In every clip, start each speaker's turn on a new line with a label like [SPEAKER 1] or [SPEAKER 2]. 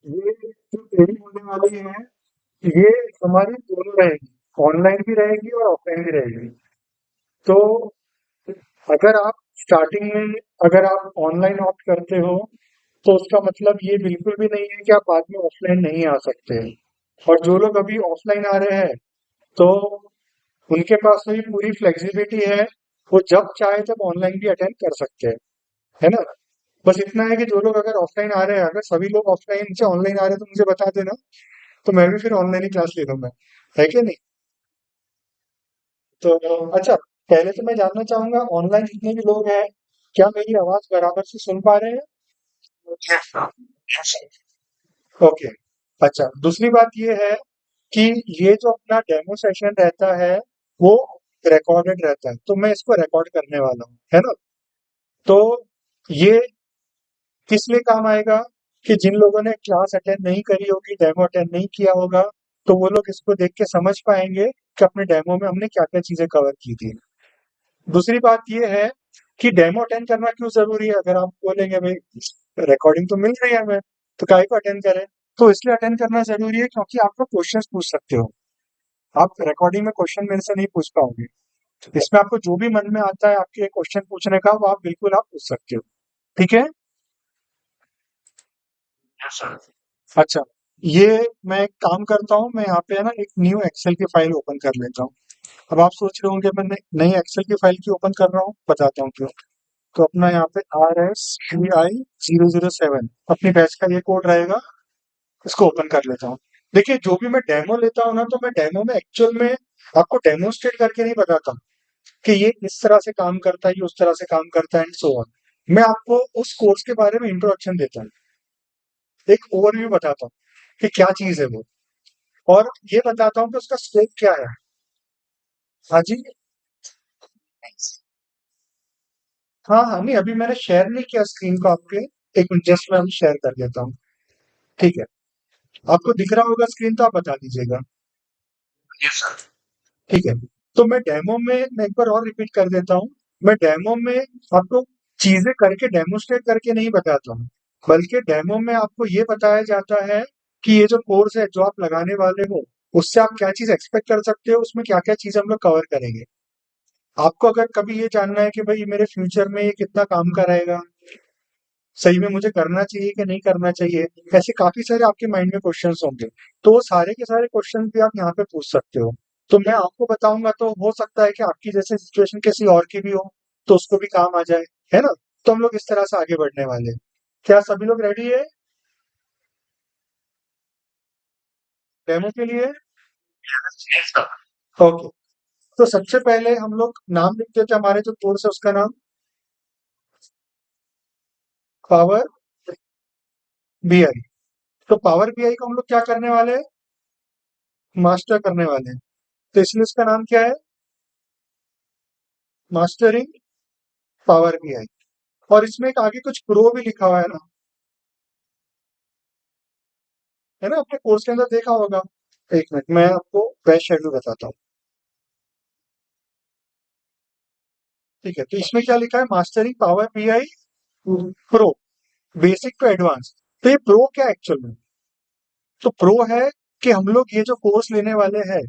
[SPEAKER 1] ये जो ट्रेनिंग होने वाली है, ये हमारी दोनों रहेगी, ऑनलाइन भी रहेगी और ऑफलाइन भी रहेगी। तो अगर आप स्टार्टिंग में अगर आप ऑनलाइन ऑप्ट करते हो, तो उसका मतलब ये बिल्कुल भी नहीं है कि आप बाद में ऑफलाइन नहीं आ सकते हैं। और जो लोग अभी ऑफलाइन आ रहे हैं, तो उनके पास में भी पूरी फ्लेक्सिबिलिटी है, वो जब चाहे तब ऑनलाइन भी अटेंड कर सकते हैं, है ना? बस इतना है कि जो लोग अगर ऑफलाइन आ रहे हैं, अगर सभी लोग ऑफलाइन से ऑनलाइन आ रहे हैं तो मुझे बता देना, तो मैं भी फिर ऑनलाइन ही क्लास ले लूंगा, है कि नहीं? तो अच्छा, पहले तो मैं जानना चाहूंगा, ऑनलाइन जितने भी लोग हैं, क्या मेरी आवाज बराबर से सुन पा रहे हैं? ओके। अच्छा, दूसरी बात ये है कि ये जो अपना डेमो सेशन रहता है, वो रिकॉर्डेड रहता है, तो मैं इसको रिकॉर्ड करने वाला हूँ, है ना? तो ये किस लिए काम आएगा कि जिन लोगों ने क्लास अटेंड नहीं करी होगी, डेमो अटेंड नहीं किया होगा, तो वो लोग इसको देख के समझ पाएंगे कि अपने डेमो में हमने क्या क्या चीजें कवर की थी। दूसरी बात ये है कि डेमो अटेंड करना क्यों जरूरी है। अगर आप बोलेंगे भाई रिकॉर्डिंग तो मिल रही है हमें, तो काहे को अटेंड करें, तो इसलिए अटेंड करना जरूरी है क्योंकि आप लोग क्वेश्चंस पूछ सकते हो। आप रिकॉर्डिंग में क्वेश्चन मेरे से नहीं पूछ पाओगे। इसमें आपको जो भी मन में आता है आपके क्वेश्चन पूछने का, वो आप बिल्कुल आप पूछ सकते हो। ठीक है? अच्छा, ये मैं एक काम करता हूँ, मैं यहाँ पे है ना एक न्यू एक्सेल की फाइल ओपन कर लेता हूँ। अब आप सोच रहे होंगे मैं नई एक्सेल की फाइल क्यों ओपन कर रहा हूँ, बताता हूँ क्यों। तो अपना यहाँ पे RS3I007 अपनी बैच का ये कोड रहेगा, इसको ओपन कर लेता हूँ। देखिए, जो भी मैं डेमो लेता हूँ ना, तो मैं डेमो में एक्चुअल में आपको डेमोन्स्ट्रेट करके नहीं बताता हूँ कि ये इस तरह से काम करता है, ये उस तरह से काम करता है एंड सो ऑन। मैं आपको उस कोर्स के बारे में इंट्रोडक्शन देता हूँ, एक ओवरव्यू बताता हूँ कि क्या चीज है वो, और ये बताता हूँ कि उसका स्कोप क्या है। हाँ जी। हाँ हाँ, नहीं अभी मैंने शेयर नहीं किया स्क्रीन को आपके, एक मिनट जस्ट मैं अभी शेयर कर देता हूँ। ठीक है, आपको दिख रहा होगा स्क्रीन, तो आप बता दीजिएगा। Yes sir. ठीक है, तो मैं एक बार और रिपीट कर देता हूँ। मैं डेमो में आपको चीजें करके डेमोस्ट्रेट करके नहीं बताता हूँ, बल्कि डेमो में आपको ये बताया जाता है कि ये जो कोर्स है जो आप लगाने वाले हो, उससे आप क्या चीज एक्सपेक्ट कर सकते हो, उसमें क्या क्या चीज हम लोग कवर करेंगे। आपको अगर कभी ये जानना है कि भाई मेरे फ्यूचर में ये कितना काम का रहेगा, सही में मुझे करना चाहिए कि नहीं करना चाहिए, ऐसे काफी सारे आपके माइंड में क्वेश्चंस होंगे, तो वो सारे के सारे क्वेश्चन भी आप यहाँ पे पूछ सकते हो। तो मैं आपको बताऊंगा, तो हो सकता है कि आपकी जैसे सिचुएशन किसी और की भी हो, तो उसको भी काम आ जाए, है ना? तो हम लोग इस तरह से आगे बढ़ने वाले हैं। क्या सभी लोग रेडी है डेमो के लिए? ओके। तो सबसे पहले हम लोग नाम लिख देते हैं, हमारे जो कोर्स है उसका नाम पावर BI। तो पावर BI को हम लोग क्या करने वाले हैं, मास्टर करने वाले हैं। तो इसलिए इसका नाम क्या है, मास्टरिंग पावर BI। और इसमें एक आगे कुछ प्रो भी लिखा हुआ है ना, है ना? आपने कोर्स के अंदर देखा होगा। एक मिनट, मैं आपको बैच शेड्यूल बताता हूँ। ठीक है, तो इसमें क्या लिखा है, mastering power BI pro, basic to advance. तो ये प्रो क्या एक्चुअल में, तो प्रो है कि हम लोग ये जो कोर्स लेने वाले हैं,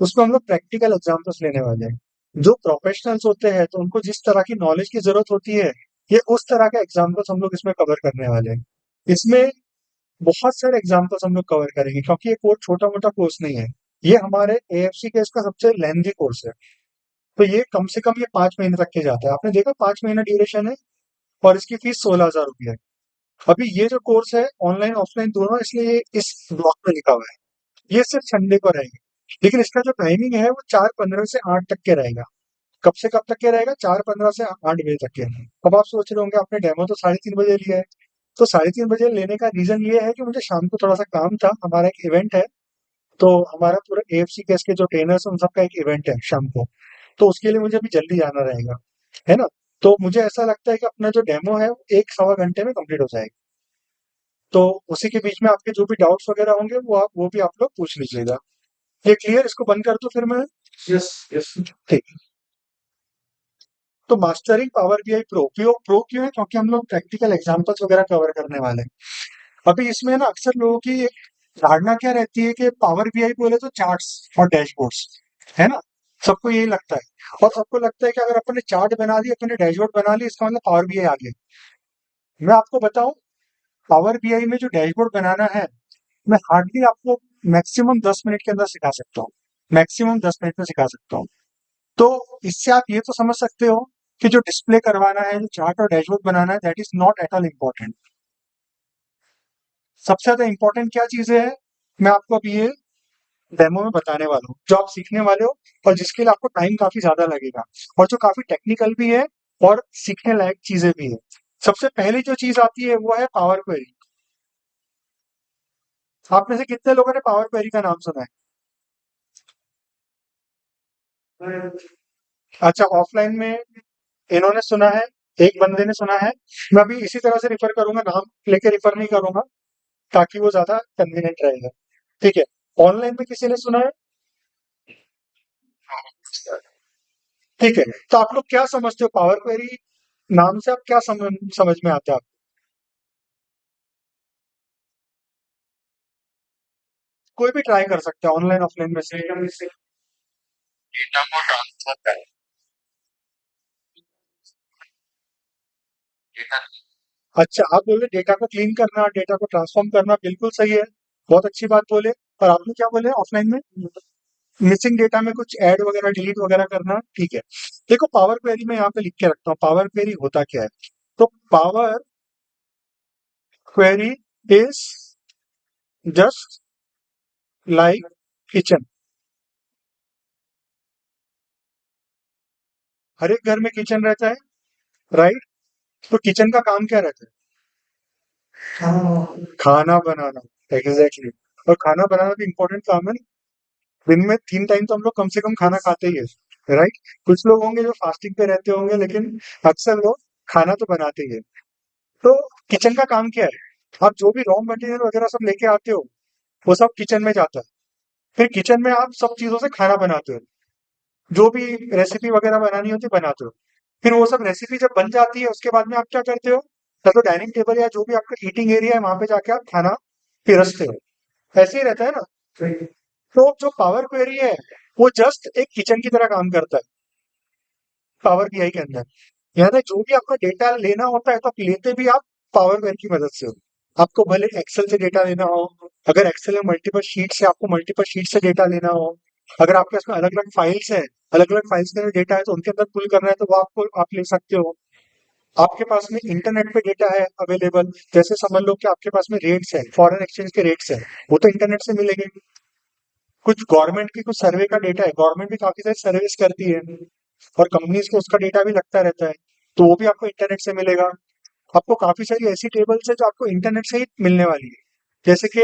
[SPEAKER 1] उसमें हम लोग प्रैक्टिकल एग्जाम्पल्स लेने वाले हैं। जो प्रोफेशनल्स होते हैं, तो उनको जिस तरह की नॉलेज की जरूरत होती है, ये उस तरह के एग्जाम्पल्स हम लोग इसमें कवर करने वाले हैं। इसमें बहुत सारे एग्जाम्पल्स हम लोग कवर करेंगे, क्योंकि ये कोर्स छोटा मोटा कोर्स नहीं है। ये हमारे AFC के इसका सबसे लेंथी कोर्स है। तो ये कम से कम ये 5 महीने तक के जाता है, आपने देखा 5 महीना ड्यूरेशन है, और इसकी फीस 16,000 रुपये है। अभी ये जो कोर्स है ऑनलाइन ऑफलाइन दोनों, इसलिए ये इस ब्लॉक में लिखा हुआ है, ये सिर्फ संडे को रहेगा। लेकिन इसका जो टाइमिंग है वो 4:15 से 8 तक के रहेगा। कब से कब तक के रहेगा, 4:15 से 8 बजे तक के। अब आप सोच रहे होंगे आपने डेमो तो 3:30 बजे लिया है। तो 3:30 बजे लेने का रीजन ये है कि मुझे शाम को थोड़ा सा काम था, हमारा एक इवेंट है। तो हमारा पूरा AFC केस के जो ट्रेनर्स हैं उन सबका एक इवेंट है शाम को, तो उसके लिए मुझे अभी जल्दी जाना रहेगा, है ना? तो मुझे ऐसा लगता है कि अपना जो डेमो है वो 1 सवा घंटे में कंप्लीट हो जाएगा। तो उसी के बीच में आपके जो भी डाउट्स वगैरह होंगे वो भी आप लोग पूछ लीजिएगा। ये क्लियर, इसको बंद कर दो फिर मैं। Yes yes. ठीक। तो mastering power BI pro, pro pro क्यों है, क्योंकि हम लोग प्रैक्टिकल एग्जांपल्स वगैरह कवर करने वाले हैं। अभी इसमें ना अक्सर लोगों की एक धारणा क्या रहती है कि पावर बीआई बोले तो चार्ट्स और डैशबोर्ड्स, है ना? सबको यही लगता है और सबको लगता है कि अगर अपन ने चार्ट बना दी, अपन ने डैशबोर्ड बना ली, इसका मतलब पावर बीआई आ गया। मैं आपको बताऊं, पावर बीआई में जो डैशबोर्ड बनाना है, मैं हार्डली आपको मैक्सिमम 10 मिनट के अंदर सिखा सकता हूँ। मैक्सिमम 10 मिनट में सिखा सकता हूँ। तो इससे आप ये तो समझ सकते हो कि जो डिस्प्ले करवाना है, जो चार्ट और डैशबोर्ड बनाना है, that is not at all important. सबसे ज्यादा इम्पोर्टेंट क्या चीजें है, मैं आपको अभी ये डेमो में बताने वाला हूँ, जो आप सीखने वाले हो और जिसके लिए आपको टाइम काफी ज्यादा लगेगा और जो काफी टेक्निकल भी है और सीखने लायक चीजें भी है। सबसे पहली जो चीज आती है वो है पावर क्वेरी। आप में से कितने लोगों ने पावर क्वेरी का नाम सुना है? अच्छा, ऑफलाइन में इन्होंने सुना है, एक बंदे ने सुना है। मैं अभी इसी तरह से रिफर करूंगा, नाम लेके रिफर नहीं करूंगा ताकि वो ज्यादा कन्वीनियंट रहेगा। ठीक है, ऑनलाइन में किसी ने सुना है? ठीक है, तो आप लोग क्या समझते हो पावर क्वेरी नाम से, आप क्या समझ में आता है आपको? कोई भी ट्राई कर सकता है ऑनलाइन ऑफलाइन में से। डेटा को ट्रांसफर करें, डेटा। अच्छा, आप बोले डेटा को क्लीन करना, डेटा को ट्रांसफॉर्म करना, बिल्कुल सही है। बहुत अच्छी बात बोले। और आपने क्या बोले ऑफलाइन में? मिसिंग डेटा में कुछ ऐड वगैरह डिलीट वगैरह करना, ठीक है। देखो, पावर क्वेरी में यहाँ पे लिख के रखता हूँ, पावर क्वेरी होता क्या है। तो power query is just like kitchen. हर एक घर में किचन रहता है, राइट? तो किचन का काम क्या रहता है? खाना बनाना। एग्जैक्टली। और खाना बनाना भी इम्पोर्टेंट काम है ना। दिन में 3 टाइम तो हम लोग कम से कम खाना खाते ही है, राइट? कुछ लोग होंगे जो फास्टिंग पे रहते होंगे, लेकिन अक्सर लोग खाना तो बनाते ही है। तो किचन का काम क्या है? आप जो भी रॉ मटेरियल वगैरह सब लेके आते हो, वो सब किचन में जाता है। फिर किचन में आप सब चीजों से खाना बनाते हो, जो भी रेसिपी वगैरह बनानी होती है बनाते हो। फिर वो सब रेसिपी जब बन जाती है, उसके बाद में आप क्या करते हो? या तो डाइनिंग टेबल या जो भी आपका ईटिंग एरिया है, वहां पे जाके आप खाना पिरसते हो। ऐसे ही रहता है ना। तो जो पावर क्वेरी है, वो जस्ट एक किचन की तरह काम करता है पावर बीआई के अंदर। यानी जो भी आपका डेटा लेना होता है, तो आप लेते भी आप पावर क्वेरी की मदद से हो। आपको भले एक्सेल से डेटा लेना हो, अगर एक्सेल में मल्टीपल शीट से आपको मल्टीपल शीट से डेटा लेना हो, अगर आपके पास में अलग अलग फाइल्स है, अलग अलग फाइल्स के अंदर डेटा है, तो उनके अंदर पुल करना है, तो वो आपको आप ले सकते हो। आपके पास में इंटरनेट पे डेटा है अवेलेबल, जैसे समझ लो कि आपके पास में रेट्स है, फॉरेन एक्सचेंज के रेट्स है, वो तो इंटरनेट से मिलेंगे। कुछ गवर्नमेंट की कुछ सर्वे का डेटा है, गवर्नमेंट भी काफी सारी सर्विस करती है और कंपनीज को उसका डेटा भी लगता रहता है, तो वो भी आपको इंटरनेट से मिलेगा। आपको काफी सारी ऐसी टेबल्स है जो आपको इंटरनेट से ही मिलने वाली है। जैसे कि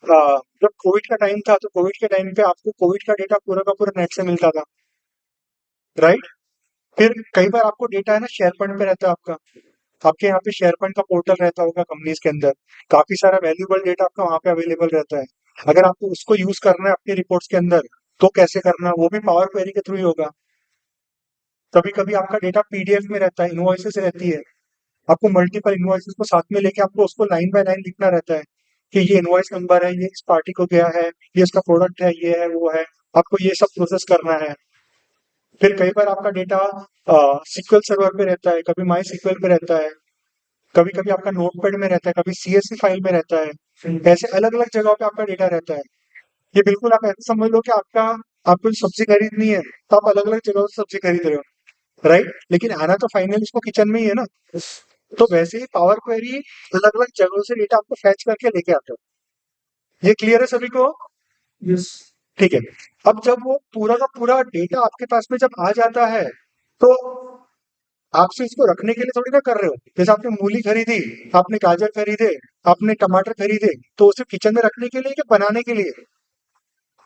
[SPEAKER 1] जब कोविड का टाइम था, तो कोविड के टाइम पे आपको कोविड का डेटा पूरा का पूरा नेट से मिलता था, राइट? फिर कई बार आपको डेटा है ना शेयर पॉइंट पे रहता है आपका। आपके यहाँ पे शेयर पॉइंट का पोर्टल रहता होगा कंपनीज के अंदर, काफी सारा वैल्यूबल डेटा आपका वहां पे अवेलेबल रहता है। अगर आपको उसको यूज करना है अपनी रिपोर्ट्स के अंदर, तो कैसे करना, वो भी पावर क्वेरी के थ्रू ही होगा। कभी कभी आपका डेटा पीडीएफ में रहता है, इनवॉइसेस रहती है, आपको मल्टीपल इनवॉइसेस को साथ में लेके आपको उसको लाइन बाय लाइन लिखना रहता है कि ये इनवॉइस नंबर है, ये इस पार्टी को गया है, ये इसका प्रोडक्ट है, ये है, वो है। आपको ये सब प्रोसेस करना है। फिर कई बार आपका डेटा सीक्वल सर्वर पे रहता है, कभी माई सीक्वल पे रहता है, कभी कभी आपका नोटपैड में रहता है, कभी सीएसवी फाइल में रहता है। ऐसे अलग अलग जगहों पे आपका डेटा रहता है। ये बिल्कुल आप ऐसे समझ लो कि आपको जो सब्जी खरीदनी है, तो आप अलग अलग जगहों से सब्जी खरीद रहे हो, राइट? लेकिन आना तो फाइनल इसको किचन में ही है ना। तो वैसे ही पावर क्वेरी अलग अलग जगहों से डेटा आपको फैच करके लेके आता है। ये क्लियर है सभी को? यस। ठीक है। अब जब वो पूरा का पूरा डेटा आपके पास में जब आ जाता है, तो आपसे इसको रखने के लिए थोड़ी ना कर रहे हो। जैसे आपने मूली खरीदी, आपने गाजर खरीदे, आपने टमाटर खरीदे, तो उसे किचन में रखने के लिए कि बनाने के लिए?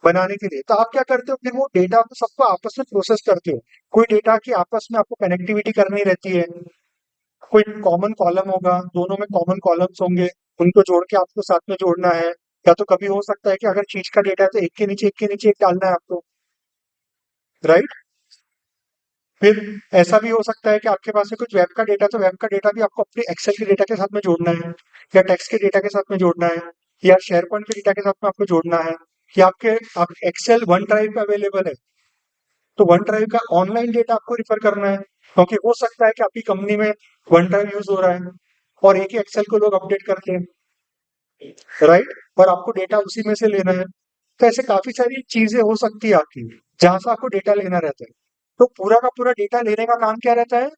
[SPEAKER 1] बनाने के लिए। तो आप क्या करते हो, फिर वो डेटा को सबको आपस में प्रोसेस करते हो। कोई डेटा की आपस में आपको कनेक्टिविटी करनी रहती है, कोई कॉमन कॉलम होगा, दोनों में कॉमन कॉलम्स होंगे, उनको जोड़ के आपको साथ में जोड़ना है। या तो कभी हो सकता है कि अगर चीज का डेटा है, तो एक के नीचे एक के नीचे एक डालना है आपको, राइट? फिर ऐसा भी हो सकता है कि आपके पास है कुछ वेब का डेटा, तो वेब का डेटा भी आपको अपने एक्सेल के डेटा के साथ में जोड़ना है, या टेक्स्ट के डेटा के साथ में जोड़ना है, या शेयर पॉइंट के डेटा के साथ में आपको जोड़ना है, या आप एक्सेल वन ड्राइव पे अवेलेबल है, तो वन ड्राइव का ऑनलाइन डेटा आपको रिफर करना है, क्योंकि हो सकता है कि आपकी कंपनी में वन ड्राइव यूज हो रहा है और एक ही एक्सेल को लोग अपडेट करते हैं, राइट, और आपको डेटा उसी में से लेना है। तो ऐसे काफी सारी चीजें हो सकती है आपकी, जहां से आपको डेटा लेना रहता है। तो पूरा का पूरा डेटा लेने का काम क्या रहता है?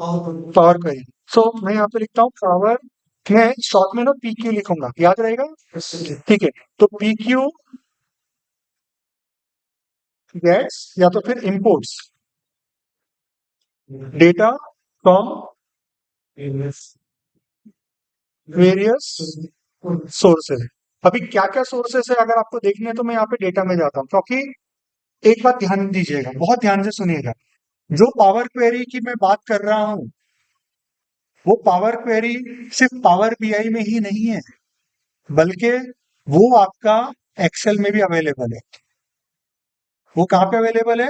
[SPEAKER 1] Power query. सो मैं यहाँ पे लिखता हूँ पावर, मैं शॉर्ट में ना पीक्यू लिखूंगा, याद रहेगा? ठीक है, तो पीक्यू गेट्स या तो फिर imports data from various sources. अभी क्या क्या सोर्सेस है अगर आपको देखने हैं, तो मैं यहाँ पे डेटा में जाता हूँ, क्योंकि एक बात ध्यान दीजिएगा, बहुत ध्यान से सुनिएगा, जो पावर क्वेरी की मैं बात कर रहा हूँ, वो पावर क्वेरी सिर्फ पावर बीआई में ही नहीं है, बल्कि वो आपका एक्सेल में भी अवेलेबल है। वो कहाँ पे अवेलेबल है?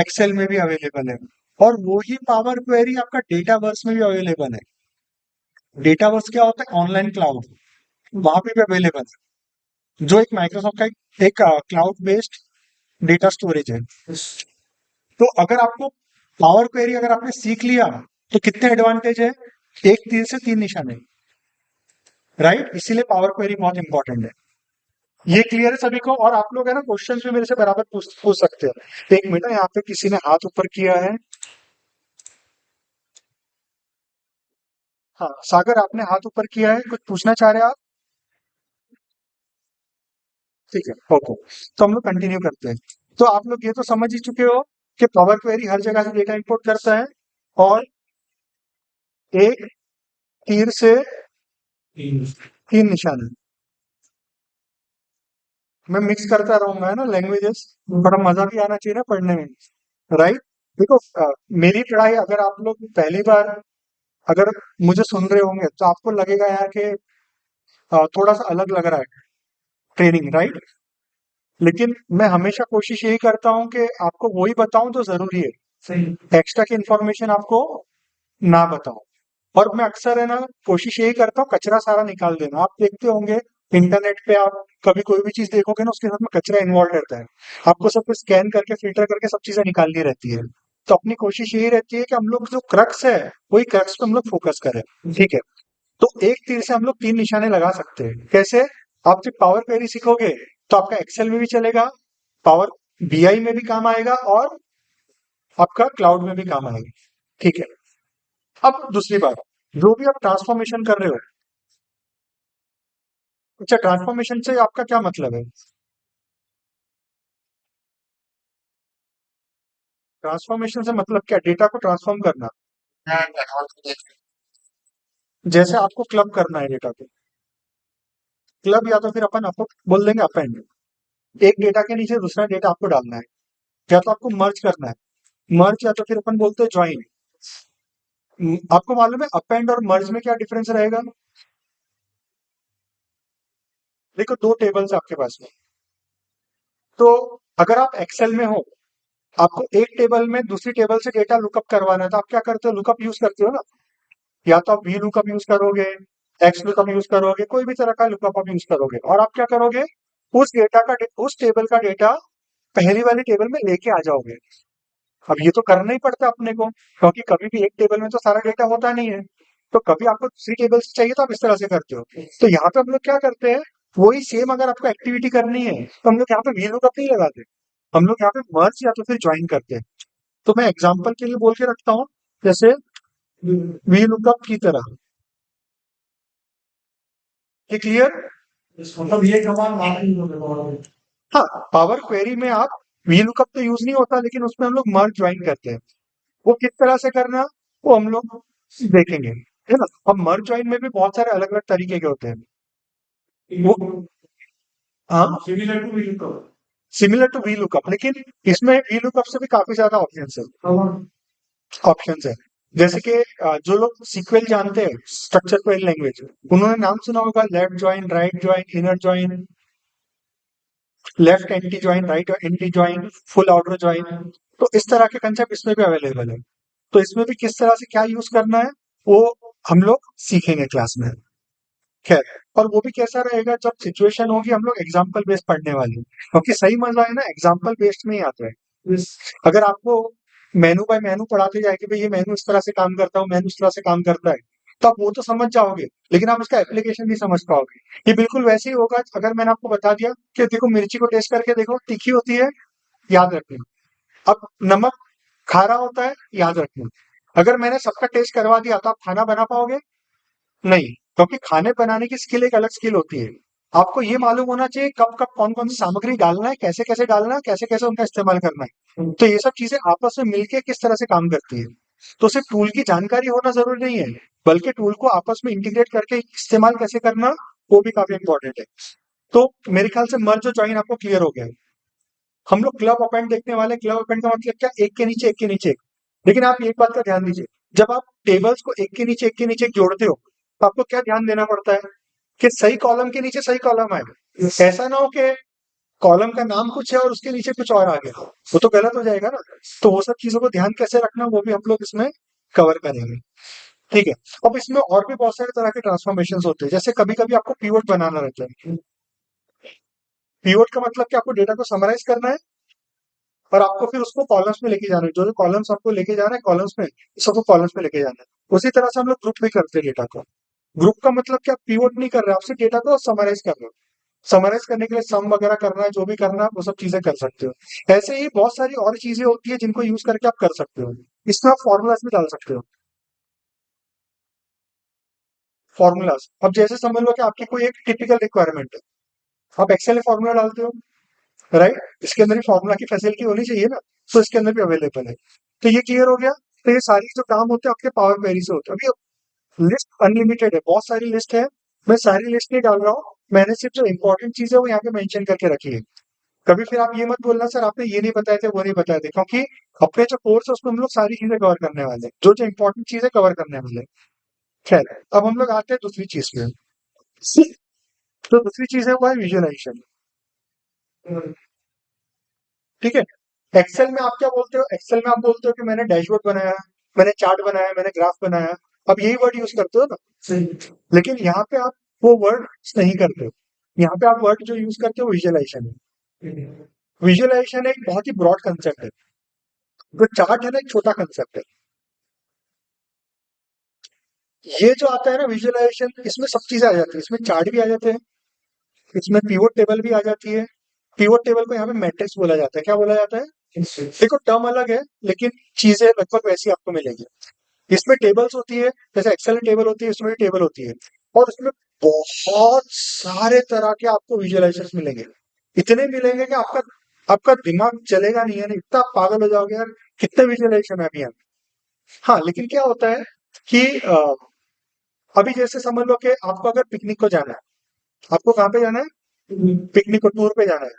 [SPEAKER 1] एक्सेल में भी अवेलेबल है। और वो ही पावर क्वेरी आपका डेटावर्स में भी अवेलेबल है। डेटावर्स क्या होता है? ऑनलाइन क्लाउड, वहां पे भी अवेलेबल है, जो एक माइक्रोसॉफ्ट का एक क्लाउड बेस्ड डेटा स्टोरेज है। तो अगर आपको पावर क्वेरी अगर आपने सीख लिया, तो कितने एडवांटेज है? एक तीर से तीन निशाने, राइट, इसीलिए पावर क्वेरी बहुत इंपॉर्टेंट है। ये क्लियर है सभी को? और आप लोग है ना क्वेश्चन भी मेरे से बराबर पूछ सकते हो। एक मिनट, यहाँ पे किसी ने हाथ ऊपर किया है। हाँ सागर, आपने हाथ ऊपर किया है, कुछ पूछना चाह रहे हैं आप? ठीक है, ओके, तो हम लोग कंटिन्यू करते हैं। तो आप लोग ये तो समझ ही चुके हो कि पावर क्वेरी हर जगह से डेटा इंपोर्ट करता है, और एक तीर से तीन निशाने। मैं मिक्स करता रहूंगा, है ना, लैंग्वेजेस, थोड़ा मजा भी आना चाहिए ना पढ़ने में, राइट। देखो, मेरी पढ़ाई अगर आप लोग पहली बार अगर मुझे सुन रहे होंगे, तो आपको लगेगा यार कि थोड़ा सा अलग लग रहा है ट्रेनिंग, राइट। लेकिन मैं हमेशा कोशिश यही करता हूँ कि आपको वही बताऊं जो जरूरी है, सही, एक्स्ट्रा की इंफॉर्मेशन आपको ना बताऊं। और मैं अक्सर है ना कोशिश यही करता हूँ कचरा सारा निकाल देना। आप देखते होंगे इंटरनेट पे, आप कभी कोई भी चीज देखोगे ना, उसके साथ में कचरा इन्वॉल्व रहता है। आपको सब कुछ स्कैन करके फिल्टर करके सब चीजें निकालनी रहती है। तो अपनी कोशिश यही रहती है कि हम लोग जो क्रक्स है, वही क्रक्स पे हम लोग फोकस करें, ठीक है। तो एक तीर से हम लोग तीन निशाने लगा सकते हैं। कैसे? आप जब पावर क्वेरी सीखोगे, तो आपका एक्सेल में भी चलेगा, पावर बीआई में भी काम आएगा, और आपका क्लाउड में भी काम आएगा, ठीक है। अब दूसरी बात, जो भी आप ट्रांसफॉर्मेशन कर रहे हो, अच्छा, ट्रांसफॉर्मेशन से आपका क्या मतलब है? ट्रांसफॉर्मेशन से मतलब क्या? डेटा को ट्रांसफॉर्म करना। जैसे आपको क्लब करना है डेटा को, क्लब या तो फिर अपन आपको बोल देंगे अपेंड। एक डेटा के नीचे दूसरा डेटा आपको डालना है, या तो आपको मर्ज करना है, मर्ज, या तो फिर अपन बोलते हैं ज्वाइन। आपको मालूम है अपेंड और मर्ज में क्या डिफरेंस रहेगा? देखो, दो टेबल्स आपके पास में, तो अगर आप एक्सेल में हो, आपको एक टेबल में दूसरी टेबल से डेटा लुकअप करवाना है, तो आप क्या करते हो? लुकअप यूज करते हो ना। या तो आप वी लुकअप यूज करोगे, एक्स लुकअप यूज करोगे, कोई भी तरह का लुकअप आप यूज करोगे, और आप क्या करोगे? उस टेबल का डेटा पहली वाली टेबल में लेके आ जाओगे। अब ये तो करना ही पड़ता है अपने को, क्योंकि कभी भी एक टेबल में तो सारा डेटा होता नहीं है। तो कभी आपको दूसरी टेबल से चाहिए, तो आप इस तरह से करते हो। तो यहाँ पे हम लोग क्या करते हैं, वही सेम अगर आपको एक्टिविटी करनी है, तो हम लोग यहाँ पे वी लुकअप नहीं लगाते, हम लोग यहाँ पे मर्ज या तो फिर ज्वाइन करते हैं। तो मैं एग्जांपल के लिए बोल के रखता हूँ, जैसे वी लुकअप की तरह। ये क्लियर? मतलब ये कमाल। हाँ, पावर क्वेरी में आप वी लुकअप तो यूज नहीं होता, लेकिन उसमें हम लोग मर्ज ज्वाइन करते हैं। वो किस तरह से करना, वो हम लोग देखेंगे, है ना। अब मर्ज ज्वाइन में भी बहुत सारे अलग अलग तरीके के होते हैं। वो, हाँ, सिमिलर टू वी लुकअप, लेकिन इसमें वी लुकअप से भी काफी ज्यादा ऑप्शंस है। जैसे कि जो लोग सीक्वल जानते हैं, स्ट्रक्चर क्वेरी लैंग्वेज, उन्होंने नाम सुना होगा left join, right join, inner join, left anti join, right anti join, full outer join. तो इस तरह के कंसेप्ट इसमें भी अवेलेबल है। तो इसमें भी किस तरह से क्या यूज करना है वो हम लोग सीखेंगे क्लास में। खैर, और वो भी कैसा रहेगा जब सिचुएशन होगी, हम लोग एग्जाम्पल बेस्ड पढ़ने वाले हैं। क्योंकि सही मजा है ना एग्जाम्पल बेस्ड में ही आता है। अगर आपको मेनू बाय मेनू पढ़ाते जाए कि भाई ये मेनू इस तरह से काम करता है, मेनू इस तरह से काम करता है, तो आप वो तो समझ जाओगे, लेकिन आप उसका एप्लीकेशन नहीं समझ पाओगे। ये बिल्कुल वैसे ही होगा अगर मैंने आपको बता दिया कि देखो मिर्ची को टेस्ट करके देखो तीखी होती है, याद रखना। अब नमक खारा होता है, याद रखना। अगर मैंने सबका टेस्ट करवा दिया तो आप खाना बना पाओगे? नहीं, क्योंकि खाने बनाने की स्किल एक अलग स्किल होती है। आपको ये मालूम होना चाहिए कब-कब कौन-कौन सी सामग्री डालना है, कैसे-कैसे डालना है, कैसे-कैसे उनका इस्तेमाल करना है। तो ये सब चीज़ें आपस में मिलके किस तरह से काम करती है। तो सिर्फ टूल की जानकारी होना ज़रूरी नहीं है, बल्कि टूल को आपस में इंटीग्रेट करके इस्तेमाल कैसे करना, वो भी काफ़ी इम्पोर्टेंट है। तो मेरे ख्याल से मर्ज और जॉइन आपको क्लियर हो गया है। हम लोग क्लब अपेंड देखने वाले हैं। क्लब अपेंड का मतलब क्या? एक के नीचे एक के नीचे एक। लेकिन आप एक बात का ध्यान दीजिए, जब आप टेबल्स को एक के नीचे एक जोड़ते हो, तो आपको क्या ध्यान देना पड़ता है कि सही कॉलम के नीचे सही कॉलम आए। ऐसा ना हो कि कॉलम का नाम कुछ है और उसके नीचे कुछ और आ गया, वो तो गलत हो जाएगा ना। तो वो सब चीजों को ध्यान कैसे रखना, वो भी हम लोग इसमें कवर करेंगे। ठीक है। अब इसमें और भी बहुत सारे तरह के ट्रांसफॉर्मेशन होते हैं, जैसे कभी कभी आपको पीवोट बनाना रहता है। पीवोट का मतलब कि आपको डेटा को समराइज करना है और आपको फिर उसको कॉलम्स में लेके जाना है। जो कॉलम्स आपको लेके जाना है कॉलम्स में, सबको कॉलम्स में लेके जाना है। उसी तरह से हम लोग ग्रुप भी करते हैं डेटा को। ग्रुप का मतलब क्या? पीवोट नहीं कर रहे, आप सिर्फ डेटा को समराइज कर रहे हो। समराइज करने के लिए सम वगैरह करना है, जो भी करना है, वो सब चीजें कर सकते हो। ऐसे ही बहुत सारी और चीजें होती है जिनको यूज करके आप कर सकते हो। इसमें आप फॉर्मूलाज भी डाल सकते हो। फॉर्मूलाज, अब जैसे समझ लो कि आपकी कोई एक टिपिकल रिक्वायरमेंट है, आप एक्सेल में फॉर्मूला डालते हो, राइट? इसके अंदर भी फॉर्मूला की फैसिलिटी होनी चाहिए ना, तो इसके अंदर भी अवेलेबल है। तो ये क्लियर हो गया। तो ये सारी जो काम होते हैं आपके पावर क्वेरी से होते हैं। अभी लिस्ट अनलिमिटेड है, बहुत सारी लिस्ट है। मैं सारी लिस्ट नहीं डाल रहा हूँ, मैंने सिर्फ जो इंपॉर्टेंट चीज है वो यहाँ पे मेंशन करके रखी है। कभी फिर आप ये मत बोलना सर आपने ये नहीं बताए थे वो नहीं बताए थे, क्योंकि अपने जो कोर्स है उसमें हम लोग सारी चीजें कवर करने वाले हैं, जो जो इंपॉर्टेंट चीजें कवर करने वाले हैं। खैर, अब हम लोग आते हैं दूसरी चीज पे। तो दूसरी चीज है वो है विजुअलाइजेशन। ठीक है। एक्सेल में आप क्या बोलते हो? एक्सेल में आप बोलते हो कि मैंने डैशबोर्ड बनाया, मैंने चार्ट बनाया, मैंने ग्राफ बनाया। अब यही वर्ड यूज करते हो ना। लेकिन यहाँ पे आप वो वर्ड नहीं करते हो। यहाँ पे आप वर्ड जो यूज करते हो विजुअलाइजेशन है। विजुअलाइजेशन एक बहुत ही ब्रॉड कंसेप्ट है। जो चार्ट है ना एक छोटा कंसेप्ट है। ये जो आता है ना विजुअलाइजेशन, इसमें सब चीजें आ जाती है। इसमें चार्ट भी आ जाते हैं, इसमें पिवोट टेबल भी आ जाती है। पिवोट टेबल को यहाँ पे मैट्रिक्स बोला जाता है। क्या बोला जाता है? देखो टर्म अलग है, लेकिन चीजें लगभग वैसी आपको मिलेगी। इसमें टेबल्स होती है, जैसे एक्सेल में टेबल होती है, इसमें भी टेबल होती है। और उसमें बहुत सारे तरह के आपको विजुअलाइजेशन मिलेंगे। इतने मिलेंगे कि आपका आपका दिमाग चलेगा नहीं है ना, इतना आप पागल हो जाओगे यार, कितने विजुअलाइजेशन है अभी यहाँ। हाँ, लेकिन क्या होता है कि अभी जैसे समझ लो कि आपको अगर पिकनिक को जाना है, आपको कहाँ पे जाना है? पिकनिक को, टूर पे जाना है।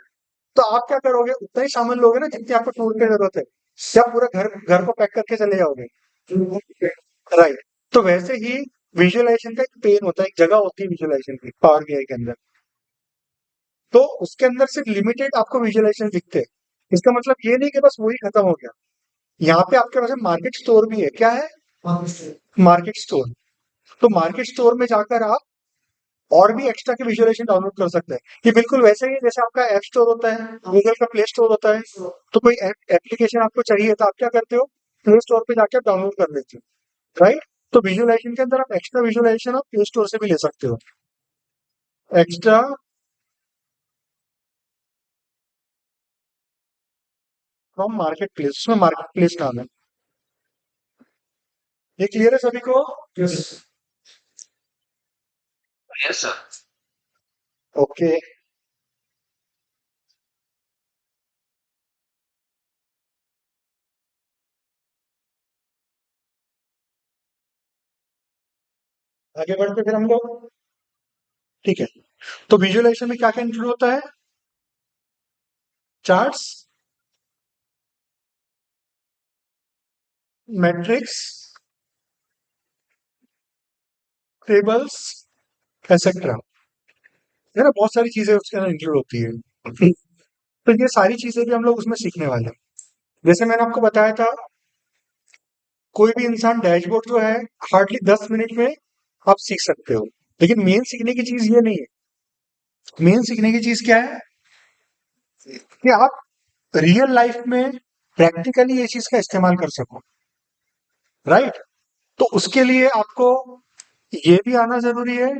[SPEAKER 1] तो आप क्या करोगे? उतना ही सामान लोगे ना जितनी आपको टूर की जरूरत है। क्या पूरा घर घर को पैक करके चले जाओगे? राइट। तो वैसे ही विजुअलाइजेशन का एक पेन होता है, एक जगह होती है विजुअलाइजेशन की पावर बीआई के अंदर। तो उसके अंदर सिर्फ लिमिटेड आपको विजुअलाइजेशन दिखते हैं। इसका मतलब ये नहीं कि बस वही खत्म हो गया। यहाँ पे आपके पास मार्केट स्टोर भी है। क्या है? Market store. तो मार्केट स्टोर में जाकर आप और भी एक्स्ट्रा के विजुअलाइजेशन डाउनलोड कर सकते हैं। ये बिल्कुल वैसे ही है जैसे आपका ऐप स्टोर होता है, गूगल का प्ले स्टोर होता है। तो कोई एप्लीकेशन आपको चाहिए तो आप क्या करते हो? प्ले स्टोर पे जाके आप डाउनलोड कर लेते हो, राइट? तो विजुअलाइजेशन के अंदर आप एक्स्ट्रा विजुअलाइजेशन आप प्ले स्टोर से भी ले सकते हो। एक्स्ट्रा फ्रॉम मार्केट प्लेस, उसमें मार्केट प्लेस नाम है। ये क्लियर है सभी को? यस। Yes sir. ओके। आगे बढ़ते फिर हम लोग। ठीक है। तो विजुअलाइजेशन में क्या क्या इंक्लूड होता है? Charts, matrix, tables, etcetera. है ना, बहुत सारी चीजें उसके अंदर इंक्लूड होती है। तो ये सारी चीजें भी हम लोग उसमें सीखने वाले हैं। जैसे मैंने आपको बताया था, कोई भी इंसान डैशबोर्ड जो है हार्डली 10 मिनट में आप सीख सकते हो। लेकिन मेन सीखने की चीज ये नहीं है। मेन सीखने की चीज क्या है कि आप रियल लाइफ में प्रैक्टिकली ये चीज का इस्तेमाल कर सको। राइट। तो उसके लिए आपको ये भी आना जरूरी है,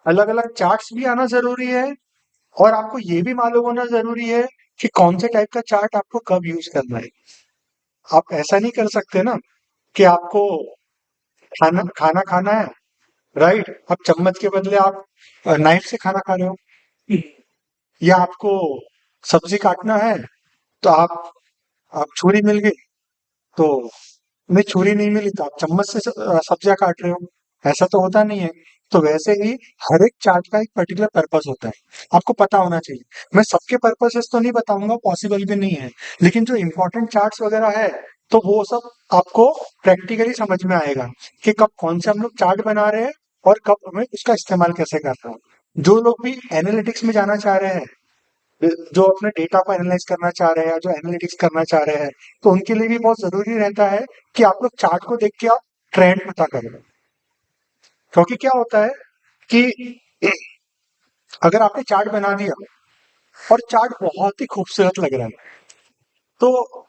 [SPEAKER 1] अलग अलग चार्ट्स भी आना जरूरी है, और आपको ये भी मालूम होना जरूरी है कि कौन से टाइप का चार्ट आपको कब यूज करना है। आप ऐसा नहीं कर सकते ना कि आपको खाना खाना खाना है, राइट, अब चम्मच के बदले आप नाइफ से खाना खा रहे हो, या आपको सब्जी काटना है तो आप छुरी मिल गई तो नहीं, छुरी नहीं मिली तो आप चम्मच से सब्जियां काट रहे हो। ऐसा तो होता नहीं है। तो वैसे ही हर एक चार्ट का एक पर्टिकुलर पर्पस होता है, आपको पता होना चाहिए। मैं सबके पर्पसेस तो नहीं बताऊंगा, पॉसिबल भी नहीं है, लेकिन जो इंपॉर्टेंट चार्ट्स वगैरह है तो वो सब आपको प्रैक्टिकली समझ में आएगा कि कब कौन से हम लोग चार्ट बना रहे हैं और कब हमें उसका इस्तेमाल कैसे करना है। जो लोग भी एनालिटिक्स में जाना चाह रहे हैं, जो अपने डेटा को एनालाइज करना चाह रहे हैं, जो एनालिटिक्स करना चाह रहे हैं, तो उनके लिए भी बहुत जरूरी रहता है कि आप लोग चार्ट को देख के आप ट्रेंड पता करें। क्योंकि क्या होता है कि अगर आपने चार्ट बना दिया और चार्ट बहुत ही खूबसूरत लग रहा है, तो